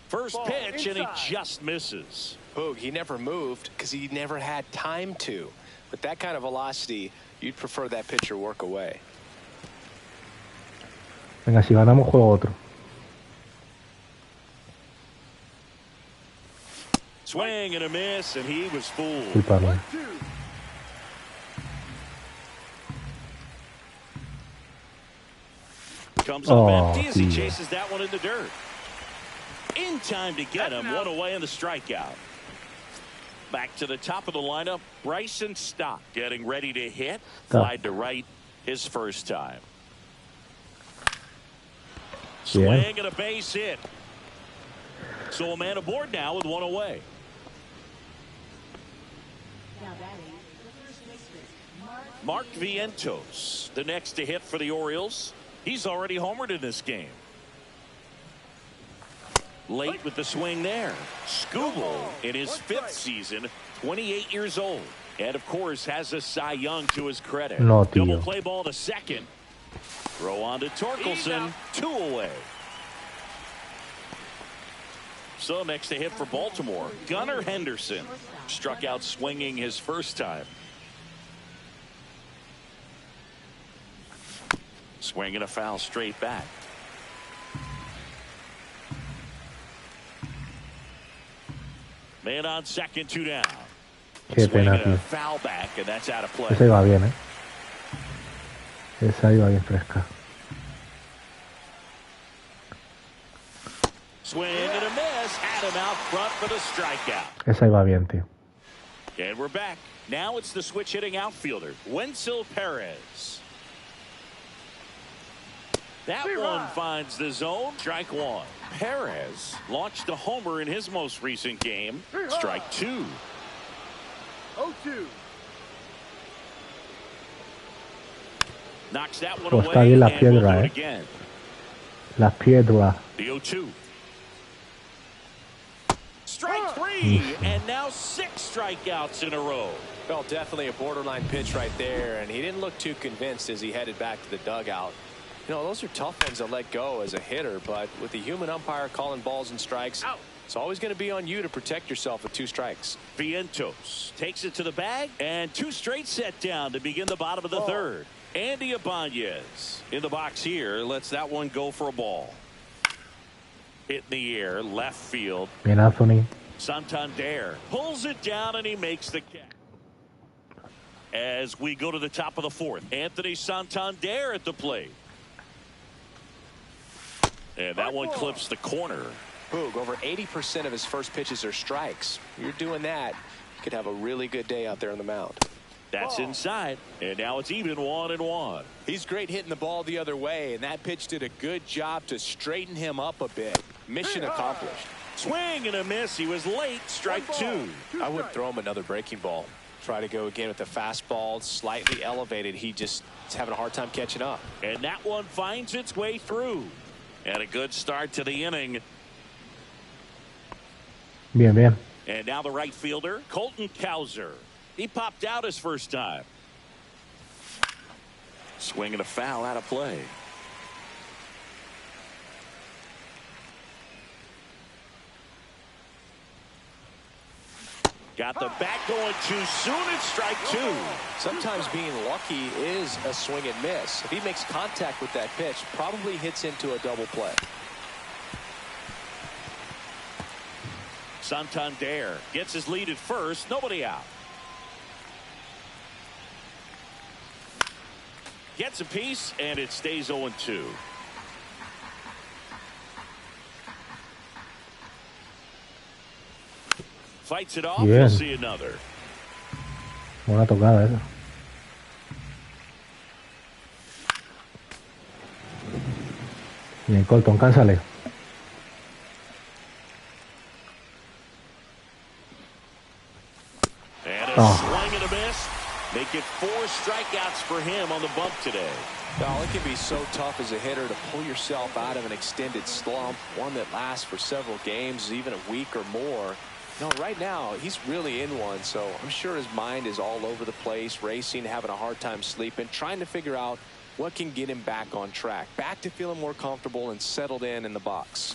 First pitch, and he just misses. Boog, he never moved because he never had time to. With that kind of velocity, you'd prefer that pitcher work away. Venga, si ganamos, juego otro. Swing and a miss, and he was fooled. Culpable. Comes up Oh, empty as he tío. chases that one in the dirt. In time to get him. 1 away in the strikeout. Back to the top of the lineup, Bryson Stott getting ready to hit. Flied to right his first time. Swing and a base hit. So a man aboard now with 1 away. Now batting, the first baseman, Mark Vientos, the next to hit for the Orioles. He's already homered in this game. Late with the swing there. Skubal in his 5th season, 28 years old. And of course has a Cy Young to his credit. No, tío. Double play ball to second. Throw on to Torkelson, 2 away. So next to hit for Baltimore, Gunnar Henderson. Struck out swinging his first time. Swing and a foul straight back. Man on second, 2 down. Qué Swing pena, and tío. a foul back, and that's out of play. Esa iba bien, Esa iba bien fresca. Swing and a miss. Had him out front for the strikeout. Esa iba bien, tío. And we're back. Now it's the switch hitting outfielder, Wenzel Perez. That one finds the zone. Strike 1. Perez launched a homer in his most recent game. Strike 2. 0-2. Knocks that one Pues away. está bien la And we'll do piedra, it again. La piedra. The 0-2. Strike 3. And now 6 strikeouts in a row. Well, definitely a borderline pitch right there, and he didn't look too convinced as he headed back to the dugout. You know, those are tough ones to let go as a hitter, but with the human umpire calling balls and strikes, it's always going to be on you to protect yourself with 2 strikes. Vientos takes it to the bag, and 2 straight set down to begin the bottom of the third. Andy Ibanez in the box here lets that one go for a ball. Hit in the air, left field. Bien, Anthony. Santander pulls it down, and he makes the catch. As we go to the top of the 4th, Anthony Santander at the plate. And that one clips the corner. Boog, over 80% of his first pitches are strikes. You're doing that, you could have a really good day out there on the mound. That's inside, and now it's even 1-1. He's great hitting the ball the other way, and that pitch did a good job to straighten him up a bit. Mission accomplished. Swing and a miss. He was late. Strike 2. I would throw him another breaking ball. Try to go again with the fastball, slightly elevated. He just is having a hard time catching up. And that one finds its way through. And a good start to the inning. Bien, bien. And now the right fielder, Colton Cowser. He popped out his first time. Swing and a foul out of play. Got the bat going too soon. It's strike 2. Sometimes being lucky is a swing and miss. If he makes contact with that pitch, probably hits into a double play. Santander gets his lead at first. Nobody out. Gets a piece, and it stays 0-2. Fights it off. Bien. We'll see another. Buena tocada esa. Bien, Colton, cánsale. And a swing and a miss. Make it 4 strikeouts for him on the bump today. Well, it can be so tough as a hitter to pull yourself out of an extended slump, one that lasts for several games, even a week or more. You know, right now, he's really in one, so I'm sure his mind is all over the place, racing, having a hard time sleeping, trying to figure out what can get him back on track, back to feeling more comfortable and settled in the box.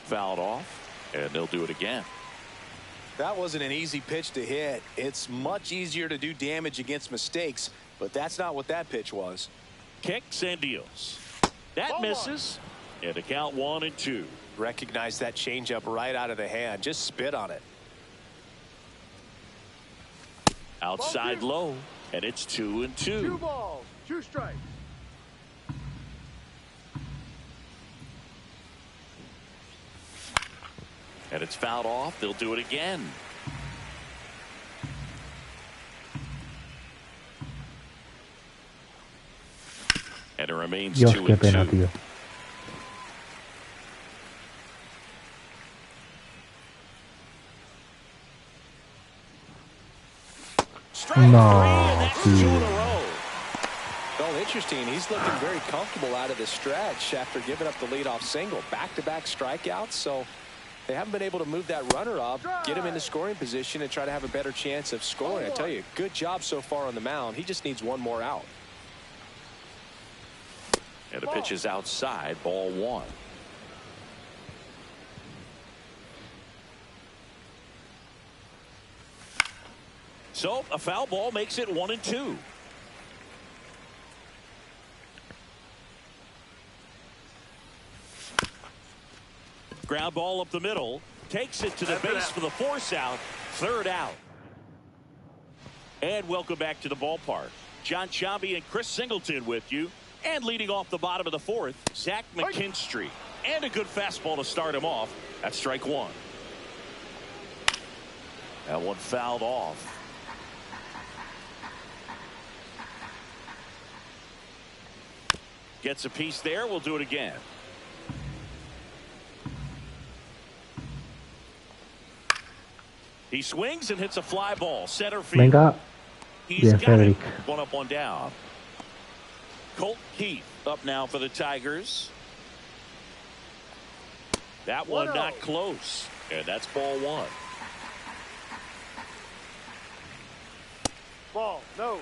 Fouled off, and they'll do it again. That wasn't an easy pitch to hit. It's much easier to do damage against mistakes, but that's not what that pitch was. Kicks and deals. That misses. And a count 1-2. Recognize that changeup right out of the hand. Just spit on it. Outside low, and it's 2-2. 2 balls, 2 strikes. And it's fouled off. They'll do it again. And it remains Dios, 2-2. qué pena, tío. Strike No, 3, and that's 2 in a tío. row. Well, interesting. He's looking very comfortable out of the stretch after giving up the leadoff single. Back-to-back strikeouts, so they haven't been able to move that runner up, get him into scoring position, and try to have a better chance of scoring. I tell you, good job so far on the mound. He just needs one more out. And the pitch is outside, ball 1. So a foul ball makes it 1-2. Ground ball up the middle, takes it to the base for the force out, 3rd out. And welcome back to the ballpark. John Chambi and Chris Singleton with you. And leading off the bottom of the 4th, Zach McKinstry. And a good fastball to start him off. That's strike 1. That one fouled off. Gets a piece there. We'll do it again. He swings and hits a fly ball. Center field. Venga. He's Bien, got it. Frederick. 1 up, 1 down. Colt Keith up now for the Tigers. That one not close. And that's ball one. Ball, no.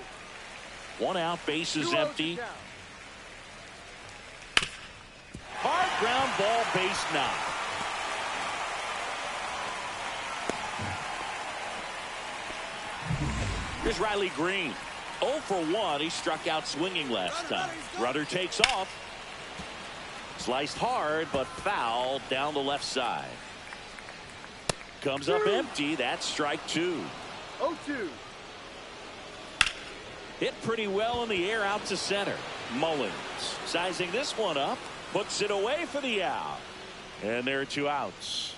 One out, bases 2-0 empty. down. Hard ground ball, base knock. Here's Riley Green. 0 for 1. He struck out swinging last time. Runner takes off. Sliced hard, but foul down the left side. Comes up empty. That's strike 2. 0-2. Hit pretty well in the air out to center. Mullins sizing this one up. Puts it away for the out. And there are 2 outs.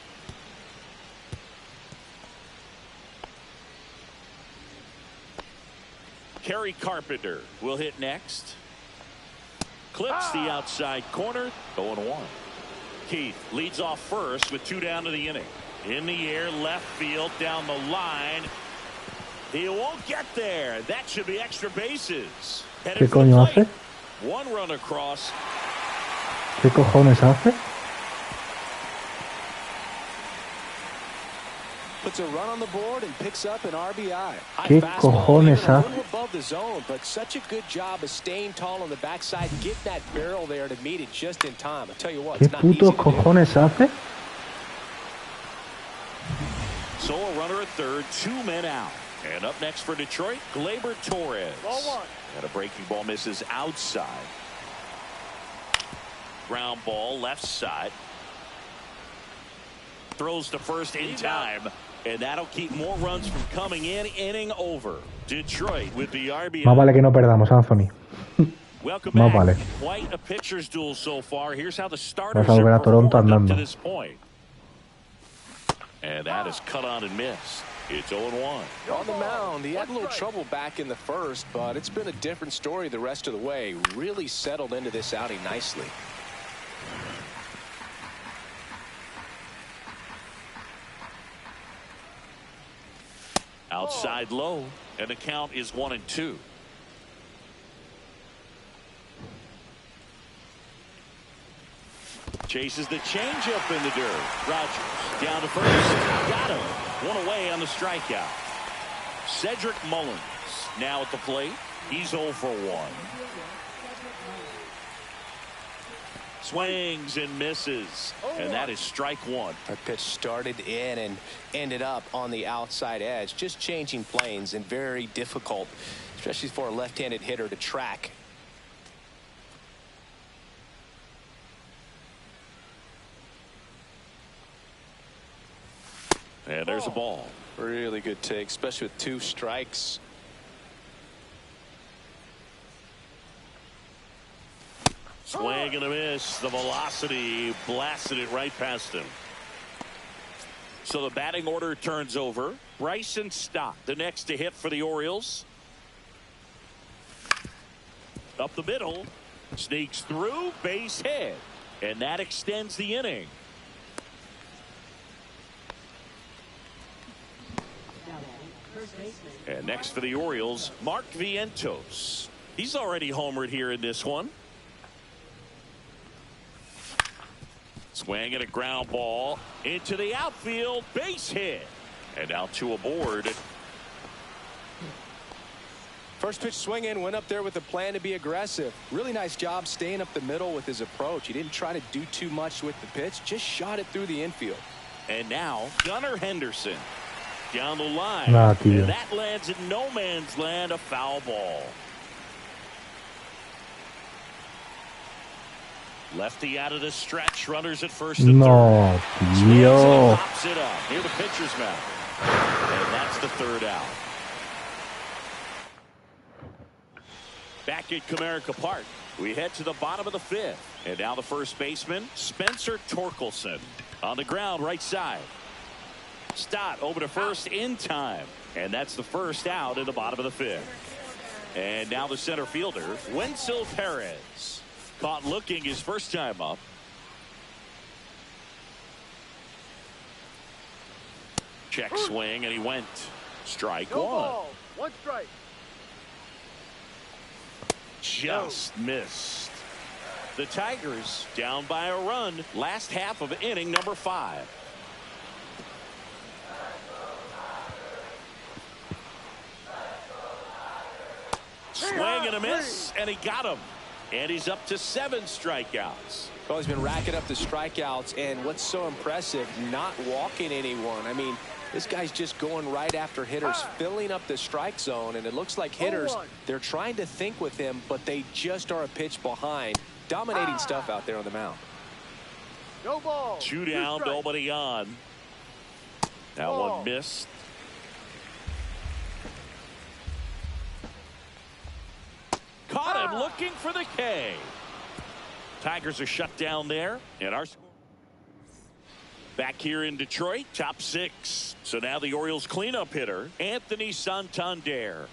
Kerry Carpenter will hit next. Clips the outside corner. 0-1. Keith leads off first with 2 down to the inning. In the air, left field, down the line. He won't get there. That should be extra bases. ¿Qué coño hace? One run across. ¿Qué cojones hace? Puts a run on the board and picks up an RBI. ¿Qué cojones hace? Above the zone, but such a good job of staying tall on the backside and getting that barrel there to meet it just in time. I tell you what, ¿Qué it's not easy puto to do. cojones hace? So a runner at third, 2 men out. And up next for Detroit, Gleyber Torres. Ball one. And a breaking ball misses outside. Ground ball left side. Throws to first in time. And that'll keep more runs from coming in. Inning over. Detroit with the RBI. Más vale que no perdamos, Anthony. Welcome Más back. vale. Quite a pitcher's duel so far. Here's how the starters Vas a ver a have Toronto performed up to andando. this point. And that is cut on and missed. It's 0-1. On the mound, he had a little trouble back in the first, but it's been a different story the rest of the way. Really settled into this outing nicely. Outside low, and the count is 1-2. Chases the changeup in the dirt. Rogers down to first. Got him. One away on the strikeout. Cedric Mullins now at the plate. He's 0 for 1. Swings and misses. And that is strike 1. That pitch started in and ended up on the outside edge. Just changing planes and very difficult, especially for a left-handed hitter to track. And there's a ball. Really good take, especially with 2 strikes. Swing and a miss. The velocity blasted it right past him. So the batting order turns over. Bryson Stott, the next to hit for the Orioles. Up the middle. Sneaks through. Base hit. And that extends the inning. And next for the Orioles, Mark Vientos. He's already homered here in this one. Swing and a ground ball into the outfield. Base hit. And now 2 aboard. First pitch swing in, went up there with a plan to be aggressive. Really nice job staying up the middle with his approach. He didn't try to do too much with the pitch, just shot it through the infield. And now Gunnar Henderson down the line. Tío. That lands in no man's land, a foul ball. Lefty out of the stretch, runners at first and No, third. Swings and tío. pops it up near the pitcher's mound. And that's the 3rd out. Back at Comerica Park, we head to the bottom of the 5th. And now the first baseman, Spencer Torkelson. On the ground, right side. Stott over to first in time. And that's the 1st out in the bottom of the 5th. And now the center fielder, Wenzel Perez. Caught looking his first time up. Check swing, and he went. Strike No 1. ball. 1 strike. Just missed. The Tigers down by a run. Last half of inning number 5. Swing and a miss, and he got him. And he's up to 7 strikeouts. Well, he's been racking up the strikeouts, and what's so impressive, not walking anyone. I mean, this guy's just going right after hitters, filling up the strike zone, and it looks like hitters, they're trying to think with him, but they just are a pitch behind. Dominating stuff out there on the mound. No ball. 2 down, nobody on. That one missed. Caught him looking for the K. Tigers are shut down there. And our back here in Detroit, top 6. So now the Orioles cleanup hitter, Anthony Santander.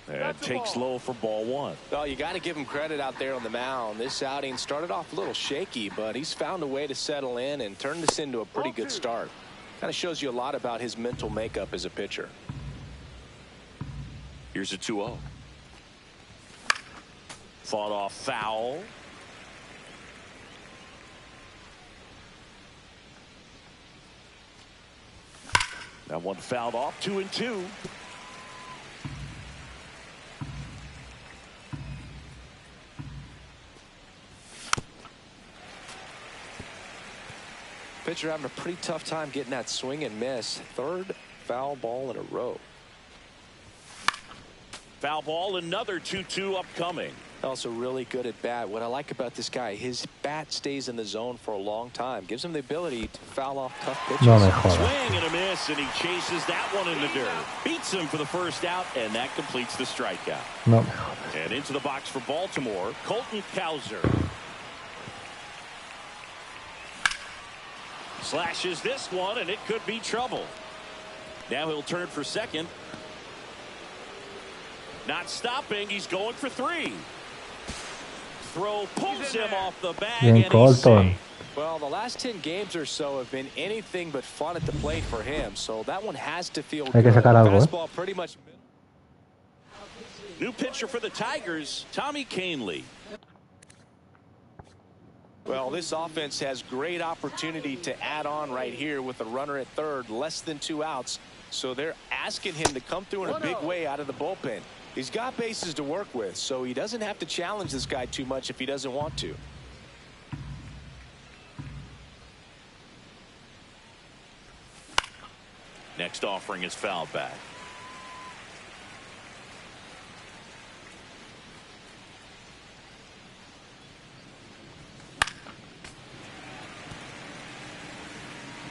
And takes low for ball 1. Well, you got to give him credit out there on the mound. This outing started off a little shaky, but he's found a way to settle in and turn this into a pretty good start. Kind of shows you a lot about his mental makeup as a pitcher. Here's a 2-0. Fought off foul. That one fouled off. 2-2. Pitcher having a pretty tough time getting that swing and miss. 3rd foul ball in a row. Foul ball, another 2-2 upcoming. Also really good at bat. What I like about this guy, his bat stays in the zone for a long time. Gives him the ability to foul off tough pitches. No me jodas. Swing and a miss, and he chases that one in the dirt. Beats him for the first out, and that completes the strikeout. No me jodas. And into the box for Baltimore, Colton Cowser. Slashes this one, and it could be trouble. Now he'll turn for second. Not stopping. He's going for 3. Throw pulls him off the bag, Bien, and he's Colton. safe. Well, the last 10 games or so have been anything but fun at the plate for him. So that one has to feel Hay que good. sacar algo, Fastball pretty much. New pitcher for the Tigers, Tommy Kahnle. Well, this offense has great opportunity to add on right here with a runner at 3rd, less than 2 outs. So they're asking him to come through in a big way out of the bullpen. He's got bases to work with, so he doesn't have to challenge this guy too much if he doesn't want to. Next offering is fouled back.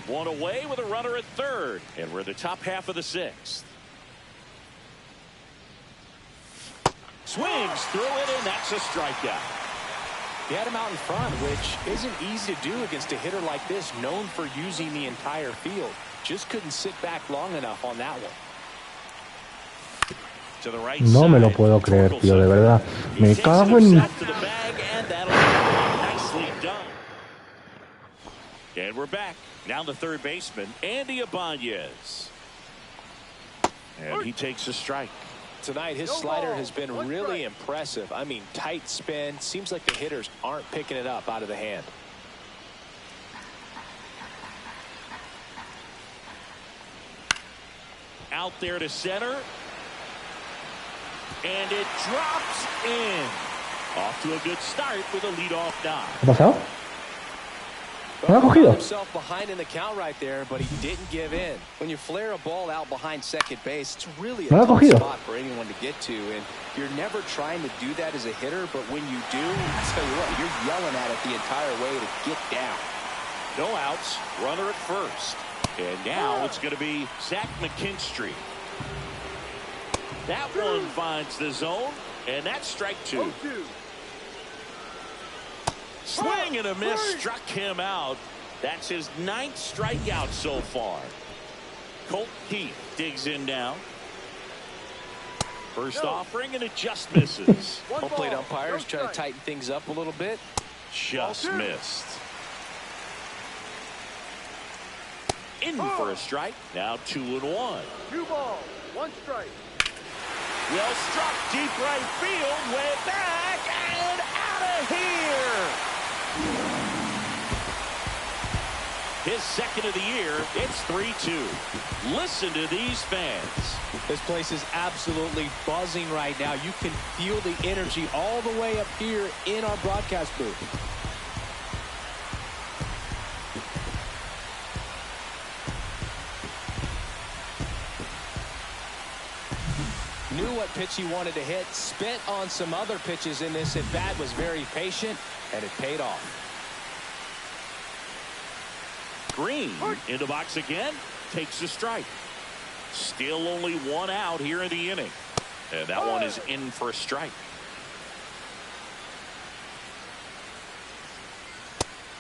One away with a runner at 3rd, and we're in the top half of the 6th. Swings through it, and that's a strikeout. He had him out in front, which isn't easy to do against a hitter like this, known for using the entire field. Just couldn't sit back long enough on that one. To the right No side, me lo puedo creer, tío, de verdad. Me cago en... to the bag, and that'll be nicely done. And we're back. Now the 3rd baseman, Andy Ibanez. And he takes a strike. Tonight, his slider has been really impressive. I mean, tight spin. Seems like the hitters aren't picking it up out of the hand. Out there to center. And it drops in. Off to a good start with a leadoff dive. ¿Qué ha pasado? Well, ¿No lo ha cogido? himself behind in the count right there, but he didn't give in. When you flare a ball out behind second base, it's really a ¿No lo ha tough cogido? spot for anyone to get to, and you're never trying to do that as a hitter, but when you do, I tell you what, you're yelling at it the entire way to get down. No outs, runner at 1st. And now it's going to be Zach McKinstry. That one finds the zone, and that's strike 2. Swing and a miss, struck him out. That's his 9th strikeout so far. Colt Keith digs in now. First offering, and it just misses. Home plate umpires try to tighten things up a little bit. Just missed. In for a strike. Now 2-1. 2 balls, 1 strike. Well struck, deep right field, way back, and out of here. His second of the year. It's 3-2. Listen to these fans. This place is absolutely buzzing right now. You can feel the energy all the way up here in our broadcast booth. Knew what pitch he wanted to hit. Spent on some other pitches in this at bat. Was very patient, and it paid off. Green in the box again. Takes a strike. Still only one out here in the inning. And that one is in for a strike.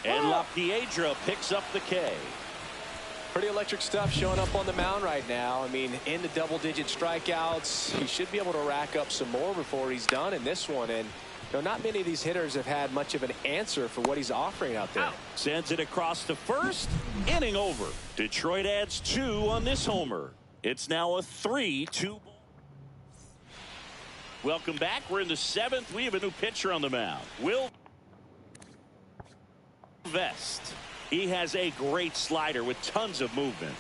And La Piedra picks up the K. Pretty electric stuff showing up on the mound right now. I mean, in the double-digit strikeouts, he should be able to rack up some more before he's done in this one. And not many of these hitters have had much of an answer for what he's offering out there. Sends it across to first. Inning over. Detroit adds 2 on this homer. It's now a 3-2. Welcome back. We're in the 7th. We have a new pitcher on the mound. Will Vest. He has a great slider with tons of movement.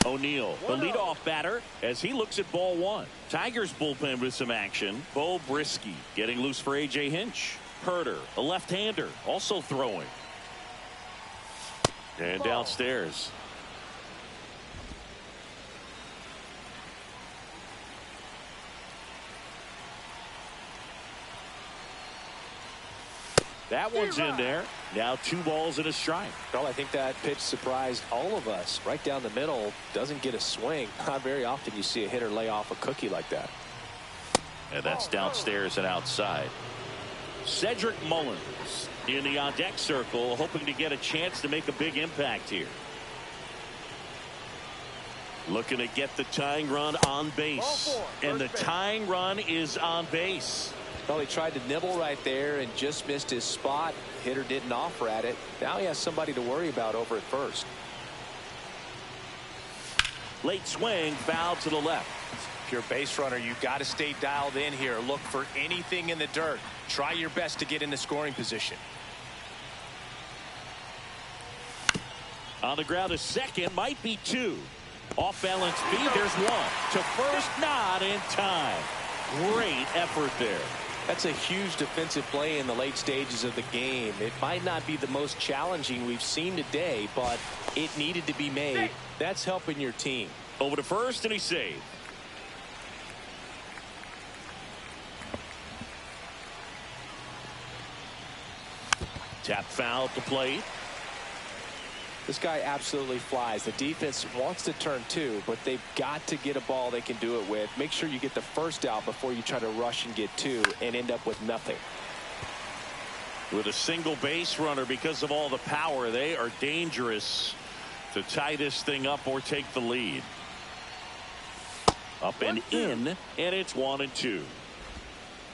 O'Neill, the leadoff batter, as he looks at ball 1. Tigers bullpen with some action. Bo Brisky getting loose for A.J. Hinch. Herter, a left-hander, also throwing. And downstairs. That one's in there. Now 2 balls and a strike. Well, I think that pitch surprised all of us. Right down the middle, doesn't get a swing. Not very often you see a hitter lay off a cookie like that. And that's downstairs and outside. Cedric Mullins in the on-deck circle, hoping to get a chance to make a big impact here. Looking to get the tying run on base. And the tying run is on base. Well, he tried to nibble right there and just missed his spot. Hitter didn't offer at it. Now he has somebody to worry about over at first. Late swing, foul to the left. If you're a base runner, you got to stay dialed in here. Look for anything in the dirt. Try your best to get in the scoring position. On the ground, a second, might be 2. Off balance feed, there's 1. To first, not in time. Great effort there. That's a huge defensive play in the late stages of the game. It might not be the most challenging we've seen today, but it needed to be made. That's helping your team. Over to first, and he saved. Tap foul to plate. This guy absolutely flies. The defense wants to turn 2, but they've got to get a ball they can do it with. Make sure you get the first out before you try to rush and get 2 and end up with nothing. With a single base runner, because of all the power, they are dangerous to tie this thing up or take the lead. Up and in, and it's 1-2.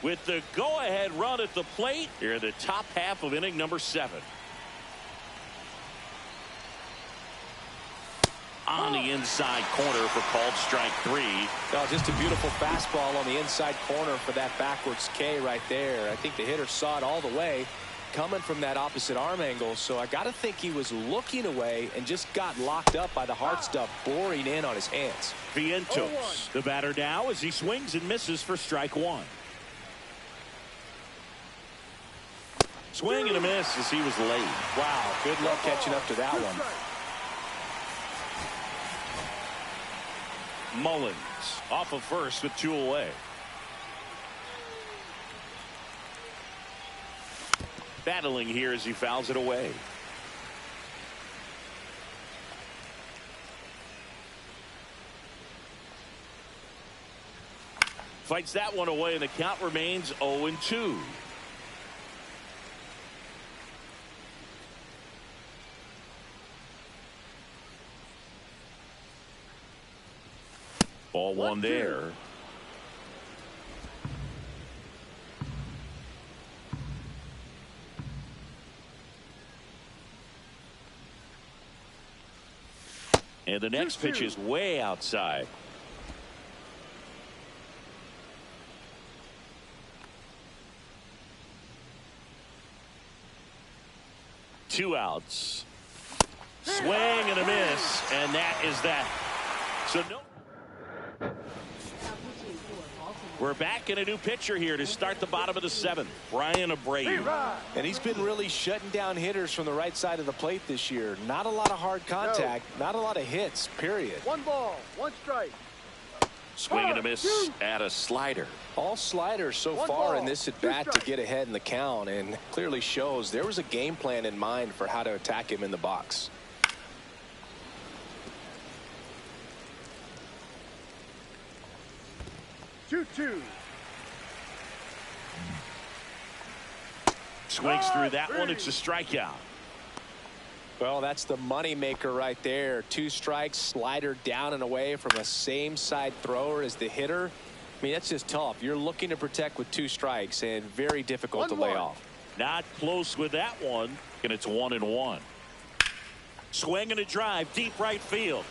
With the go-ahead run at the plate, here the top half of inning number 7. On the inside corner for called strike 3. Oh, just a beautiful fastball on the inside corner for that backwards K right there. I think the hitter saw it all the way coming from that opposite arm angle, so I got to think he was looking away and just got locked up by the hard stuff boring in on his hands. Vientos, the batter now, as he swings and misses for strike 1. Swing and a miss as he was late. Wow, good luck catching up to that one. Mullins off of first with 2 away. Battling here as he fouls it away. Fights that one away, and the count remains 0-2. Ball 1 there. And the next pitch is way outside. 2 outs. Swing and a miss, and that is that. So no. We're back in a new pitcher here to start the bottom of the 7th. Brian Abreu. And he's been really shutting down hitters from the right side of the plate this year. Not a lot of hard contact, not a lot of hits, period. 1 ball, 1 strike. Swing and a miss at a slider. All sliders so far in this at bat to get ahead in the count, and clearly shows there was a game plan in mind for how to attack him in the box. Two. Swings through that one. It's a strikeout. Well, that's the money maker right there. 2 strikes, slider down and away from a same side thrower as the hitter. I mean, that's just tough. You're looking to protect with 2 strikes and very difficult to lay off. Not close with that one, and it's 1-1. Swing and a drive, deep right field.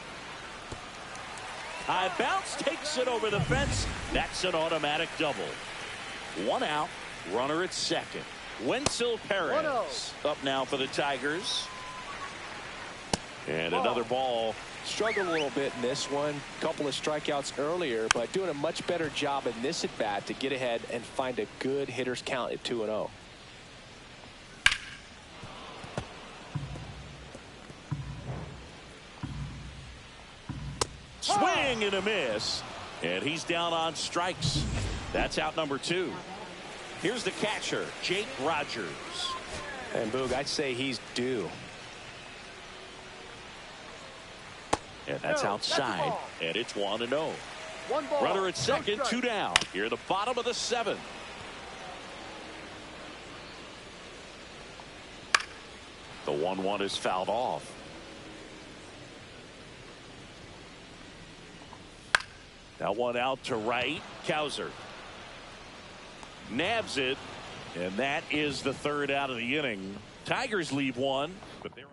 High bounce, takes it over the fence. That's an automatic double. 1 out, runner at second. Wenzel Perez up now for the Tigers. And another ball. Struggled a little bit in this one. Couple of strikeouts earlier, but doing a much better job in this at bat to get ahead and find a good hitter's count at 2-0. Swing and a miss, and he's down on strikes. That's out number 2. Here's the catcher, Jake Rogers. And Boog, I'd say he's due. And that's outside, and it's 1-0. 1 ball. Runner at second, 2 down. Here at the bottom of the 7th. The 1-1 is fouled off. That one out to right. Cowser nabs it, and that is the 3rd out of the inning. Tigers leave 1, but they're up.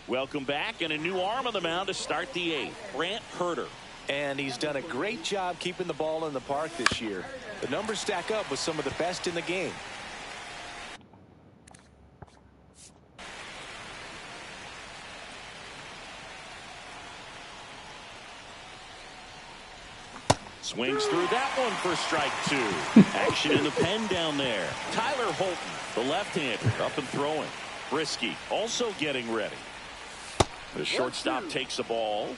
Welcome back, and a new arm on the mound to start the 8th. Brant Herter. And he's done a great job keeping the ball in the park this year. The numbers stack up with some of the best in the game. Swings through that one for strike 2. Action in the pen down there. Tyler Holton, the left-hander, up and throwing. Brisky also getting ready. The shortstop takes the ball.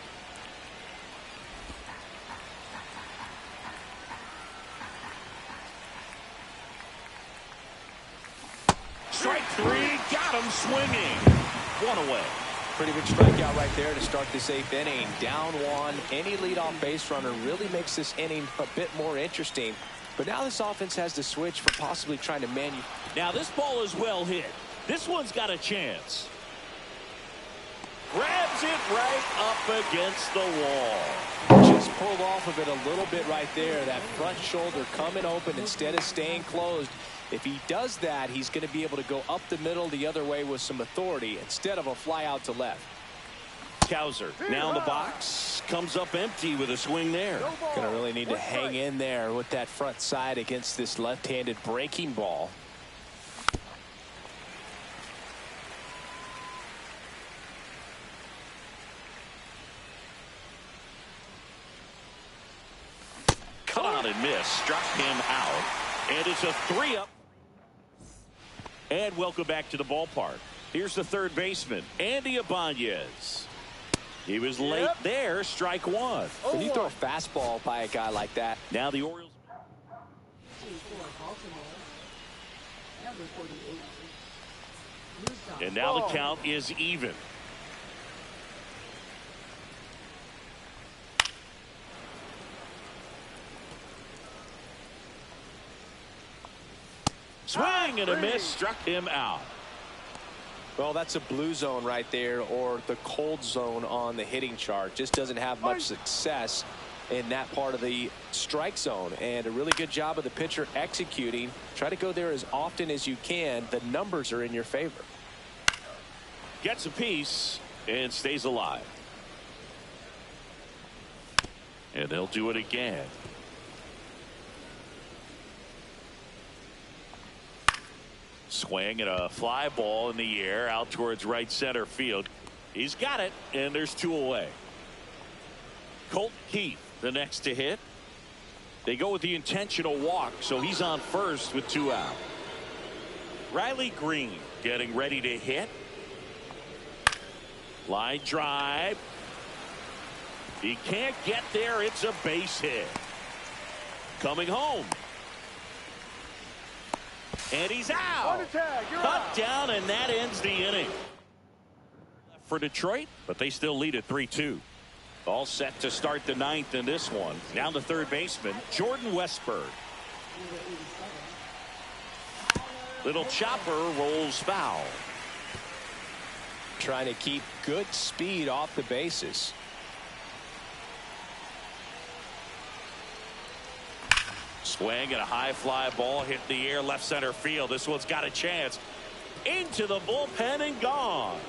Strike 3, got him swinging. 1 away. Pretty big strikeout right there to start this 8th inning. Down 1. Any leadoff base runner really makes this inning a bit more interesting. But now this offense has to switch for possibly trying to Now this ball is well hit. This one's got a chance. Grabs it right up against the wall. Just pulled off of it a little bit right there. That front shoulder coming open instead of staying closed. If he does that, he's going to be able to go up the middle the other way with some authority instead of a fly out to left. Cowser now in the box, comes up empty with a swing there. Going to really need to hang in there with that front side against this left-handed breaking ball. Cut on and miss, struck him out, and it's a 3-up. And welcome back to the ballpark. Here's the 3rd baseman, Andy Ibanez. He was late there, strike 1. When you throw a fastball by a guy like that. Now the Orioles. And now the count is even. Swing and a miss, struck him out. Well, that's a blue zone right there, or the cold zone on the hitting chart. Just doesn't have much success in that part of the strike zone. And a really good job of the pitcher executing. Try to go there as often as you can. The numbers are in your favor. Gets a piece and stays alive. And they'll do it again. Swing and a fly ball in the air out towards right center field. He's got it, and there's 2 away. Colt Keith, the next to hit. They go with the intentional walk, so he's on first with 2 out. Riley Green getting ready to hit. Line drive. He can't get there. It's a base hit. Coming home. And he's out. Cut down, and that ends the inning. For Detroit, but they still lead at 3-2. All set to start the 9th in this one. Down to third baseman, Jordan Westburg. Little chopper rolls foul. Trying to keep good speed off the bases. Swing and a high fly ball hit the air left center field. This one's got a chance. Into the bullpen and gone.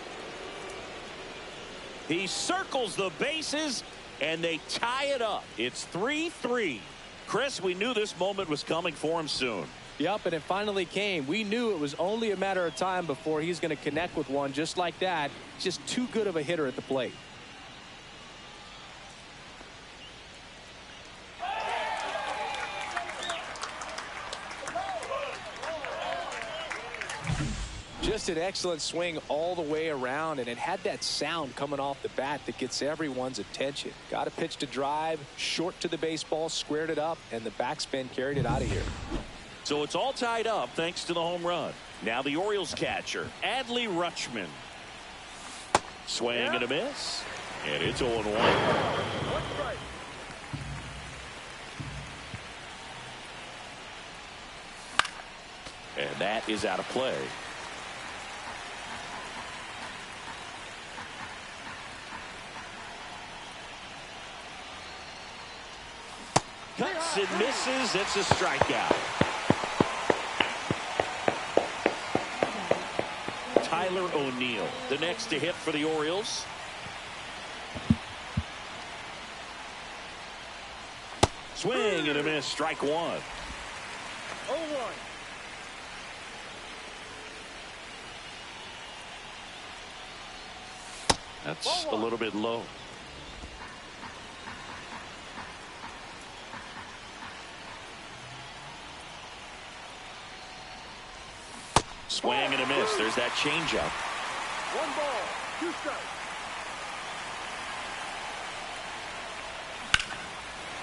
He circles the bases and they tie it up. It's 3-3. Chris, we knew this moment was coming for him soon. Yep, and it finally came. We knew it was only a matter of time before he's going to connect with one just like that. Just too good of a hitter at the plate. Just an excellent swing all the way around, and it had that sound coming off the bat that gets everyone's attention. Got a pitch to drive, short to the baseball, squared it up, and the backspin carried it out of here. So it's all tied up thanks to the home run. Now the Orioles catcher, Adley Rutschman. Swing and a miss. And it's 0-1. And that is out of play. Cuts and misses. It's a strikeout. Tyler O'Neill, the next to hit for the Orioles. Swing and a miss. Strike 1. 0-1. That's a little bit low. Swing and a miss. There's that changeup. 1 ball, 2 strikes.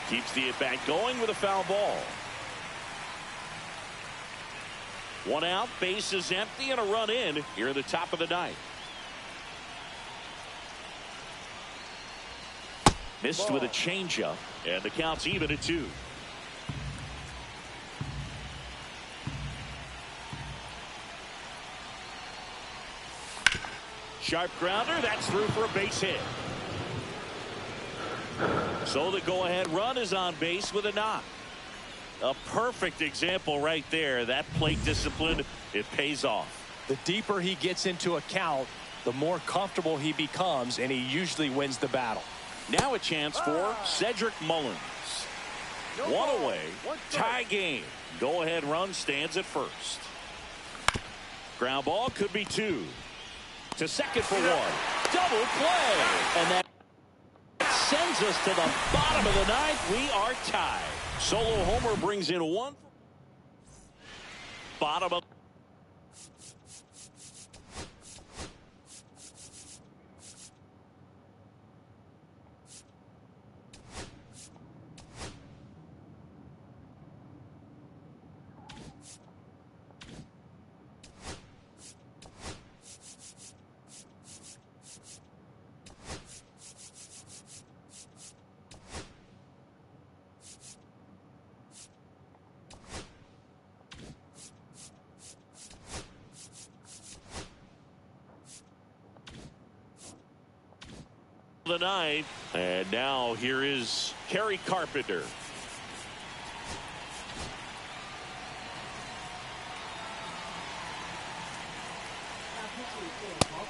Keeps the at-bat going with a foul ball. 1 out, base is empty, and a run in here at the top of the 9th. Missed with a changeup, and the count's even at 2. Sharp grounder, that's through for a base hit. So the go-ahead run is on base with a knock. A perfect example right there. That plate discipline, it pays off. The deeper he gets into a count, the more comfortable he becomes, and he usually wins the battle. Now a chance for Cedric Mullins. 1 away, tie game. Go-ahead run stands at first. Ground ball could be 2. To second for 1. Double play. And that sends us to the bottom of the 9th. We are tied. Solo homer brings in 1. Bottom of the 9th, and now here is Kerry Carpenter.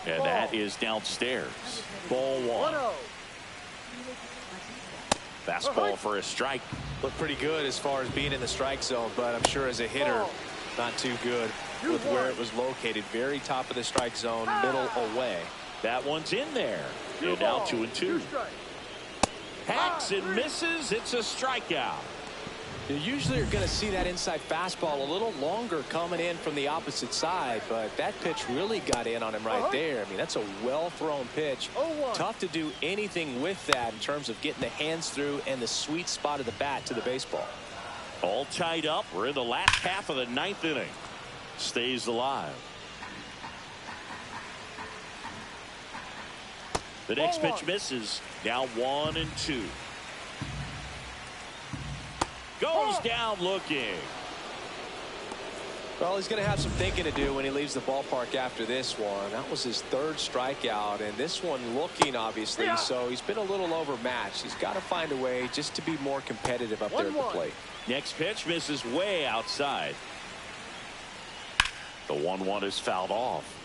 And that is downstairs. Ball 1. 1-0. Fastball for a strike. Looked pretty good as far as being in the strike zone, but I'm sure as a hitter, Not too good with where it was located. Very top of the strike zone, middle away. That one's in there. And now 2-2. Hacks and misses. It's a strikeout. You usually are going to see that inside fastball a little longer coming in from the opposite side, but that pitch really got in on him right there. I mean, that's a well-thrown pitch. Tough to do anything with that in terms of getting the hands through and the sweet spot of the bat to the baseball. All tied up. We're in the last half of the 9th inning. Stays alive. The next pitch misses. Now 1-2. Goes down looking. Well, he's going to have some thinking to do when he leaves the ballpark after this one. That was his 3rd strikeout, and this one looking, obviously, so he's been a little overmatched. He's got to find a way just to be more competitive up there at the plate. Next pitch misses way outside. The 1-1 is fouled off.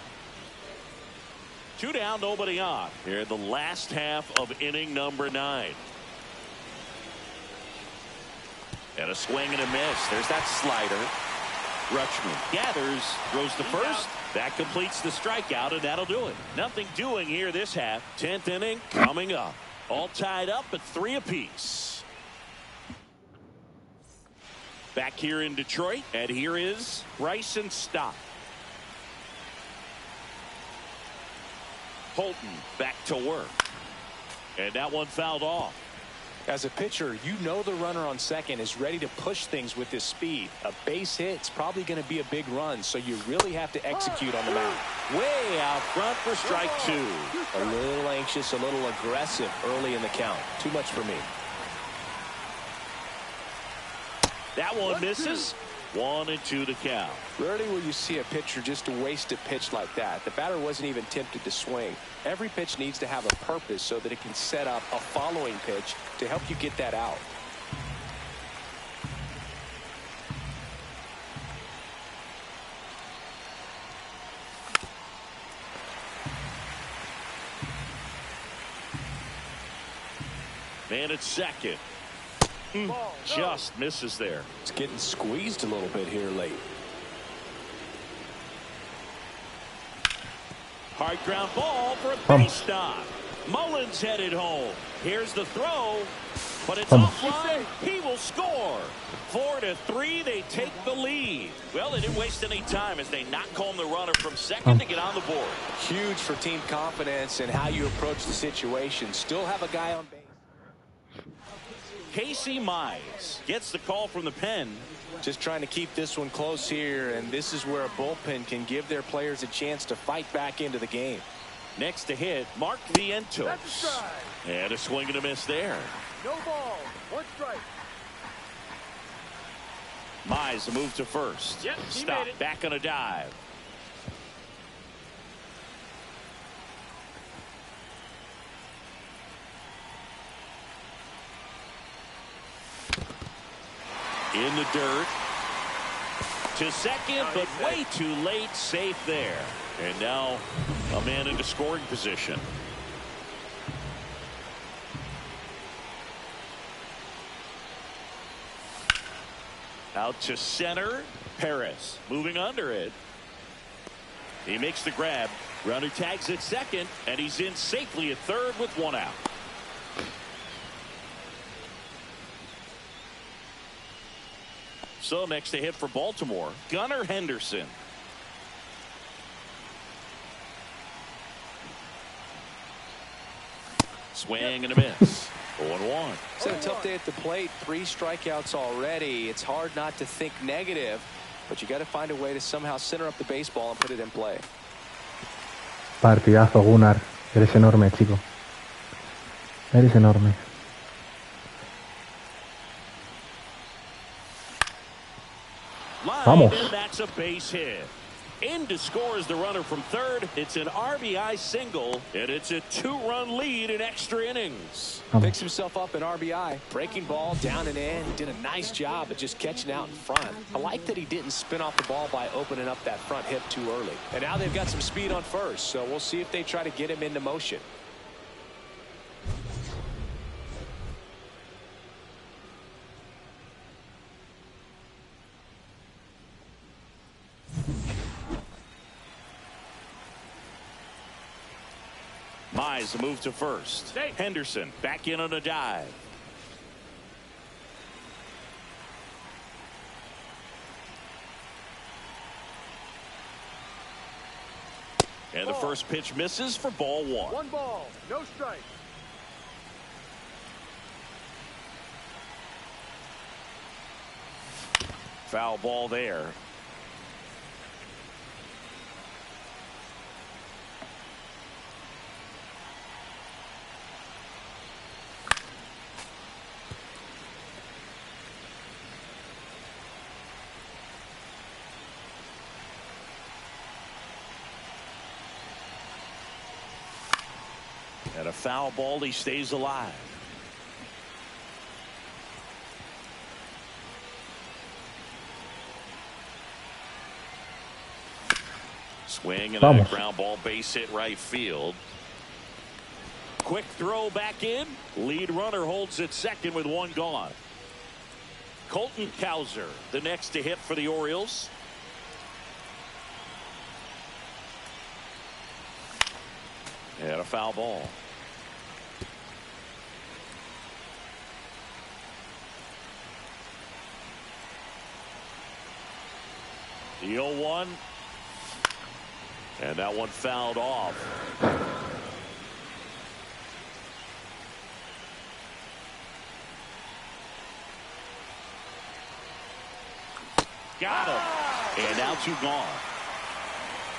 2 down, nobody on. Here in the last half of inning number 9. And a swing and a miss. There's that slider. Rutschman gathers, throws to first. That completes the strikeout, and that'll do it. Nothing doing here this half. 10th inning coming up. All tied up at 3 apiece. Back here in Detroit, and here is Bryson Stott. Holton back to work. And that one fouled off. As a pitcher, you know the runner on second is ready to push things with his speed. A base hit's probably going to be a big run, so you really have to execute on the mound. Way out front for strike 2. A little anxious, a little aggressive early in the count. Too much for me. That one misses. 1-2 to count. Rarely will you see a pitcher just waste a pitch like that. The batter wasn't even tempted to swing. Every pitch needs to have a purpose so that it can set up a following pitch to help you get that out. Man at second. Just misses there. It's getting squeezed a little bit here late. Hard ground ball for a base stop. Mullins headed home. Here's the throw, but it's offline. He will score. 4-3. They take the lead. Well, they didn't waste any time as they knock home the runner from second to get on the board. Huge for team confidence and how you approach the situation. Still have a guy on base. Casey Mize gets the call from the pen. Just trying to keep this one close here, and this is where a bullpen can give their players a chance to fight back into the game. Next to hit, Mark Vientos. And a swing and a miss there. No ball. 1 strike. Mize a move to first. Stop back on a dive. In the dirt. To second, but way too late. Safe there. And now a man into scoring position. Out to center. Perez moving under it. He makes the grab. Runner tags at second, and he's in safely at third with 1 out. So next to hit for Baltimore, Gunnar Henderson. Swing and a miss. 0-1. It's a tough day at the plate. 3 strikeouts already. It's hard not to think negative, but you got to find a way to somehow center up the baseball and put it in play. Partidazo, Gunnar. Eres enorme, chico. Eres enorme. Vamos. And that's a base hit. In to score is the runner from third. It's an RBI single, and it's a 2-run lead in extra innings. Picks himself up an RBI. Breaking ball down and in. He did a nice job of just catching out in front. I like that he didn't spin off the ball by opening up that front hip too early. And now they've got some speed on first, so we'll see if they try to get him into motion. Mize the move to first. Henderson back in on a dive. And the first pitch misses for ball one. 1 ball, no strike. Foul ball there. And a foul ball, he stays alive. Swing and a ground ball, base hit right field. Quick throw back in. Lead runner holds at second with 1 gone. Colton Cowser, the next to hit for the Orioles. And a foul ball. The 0-1. And that one fouled off. Got him. And now 2 gone.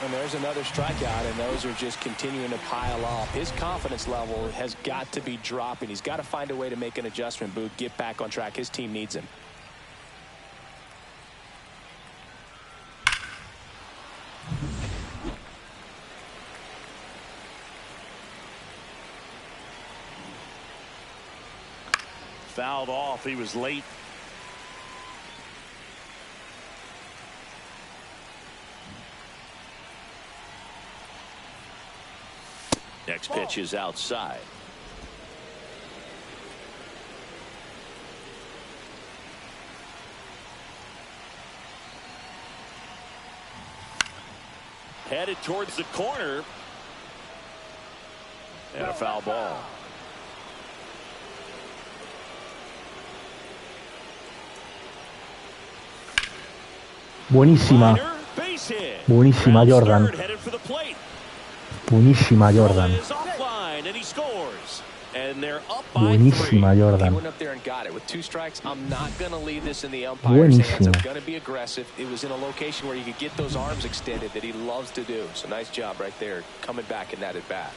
And there's another strikeout, and those are just continuing to pile up. His confidence level has got to be dropping. He's got to find a way to make an adjustment, Boog, get back on track. His team needs him. Fouled off. He was late. Next pitch is outside. Headed towards the corner. And a foul ball. Buenísima. Buenísima, Jordan. Buenísima, Jordan. Buenísima, Jordan. He went up there and got it with 2 strikes. I'm not going to leave this in the umpire's hands. I'm going to be aggressive. It was in a location where you could get those arms extended that he loves to do. So nice job right there, coming back in that at bat.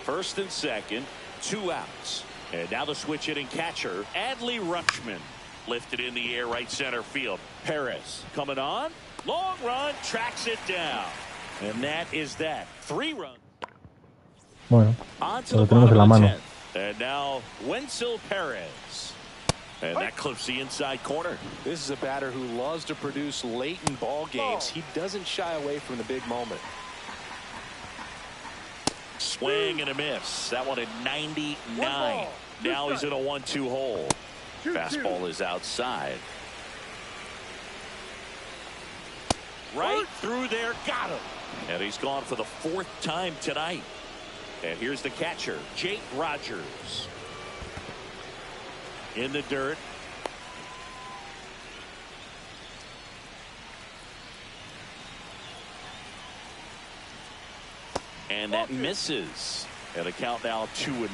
First and second, 2 outs. And now the switch hitting catcher, Adley Rutschman. Lifted in the air, right center field. Perez coming on. Long run, tracks it down. And that is that. 3 runs. Bueno, lo tenemos en la mano. And now Wenzel Perez. And that clips the inside corner. This is a batter who loves to produce late in ball games. He doesn't shy away from the big moment. Swing and a miss. That one at 99. Now he's in a 1-2 hole. Fastball is outside. Right through there, got him. And he's gone for the 4th time tonight. And here's the catcher, Jake Rogers. In the dirt. And that misses. And a count now 2-0.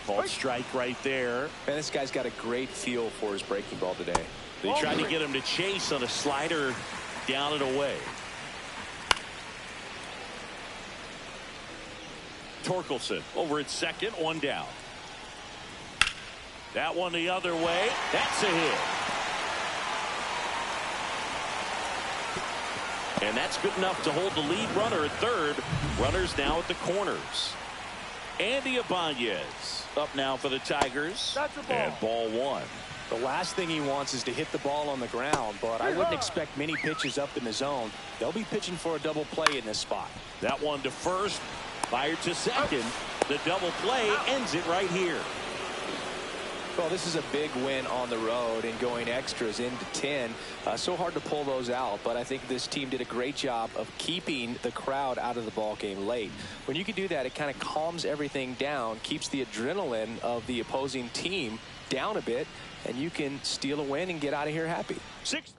Called strike right there. Man, this guy's got a great feel for his breaking ball today. They tried to get him to chase on a slider down and away. Torkelson over at second, 1 down. That one the other way. That's a hit. And that's good enough to hold the lead runner at third. Runners now at the corners. Andy Ibanez up now for the Tigers. And ball 1. The last thing he wants is to hit the ball on the ground, but I wouldn't expect many pitches up in the zone. They'll be pitching for a double play in this spot. That one to first, fired to second. The double play ends it right here. Well, this is a big win on the road and going extras into 10. So hard to pull those out, but I think this team did a great job of keeping the crowd out of the ball game late. When you can do that, it kind of calms everything down, keeps the adrenaline of the opposing team down a bit, and you can steal a win and get out of here happy. 6.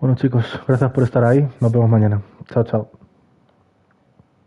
Bueno chicos, gracias por estar ahí. Nos vemos mañana. Chao, chao.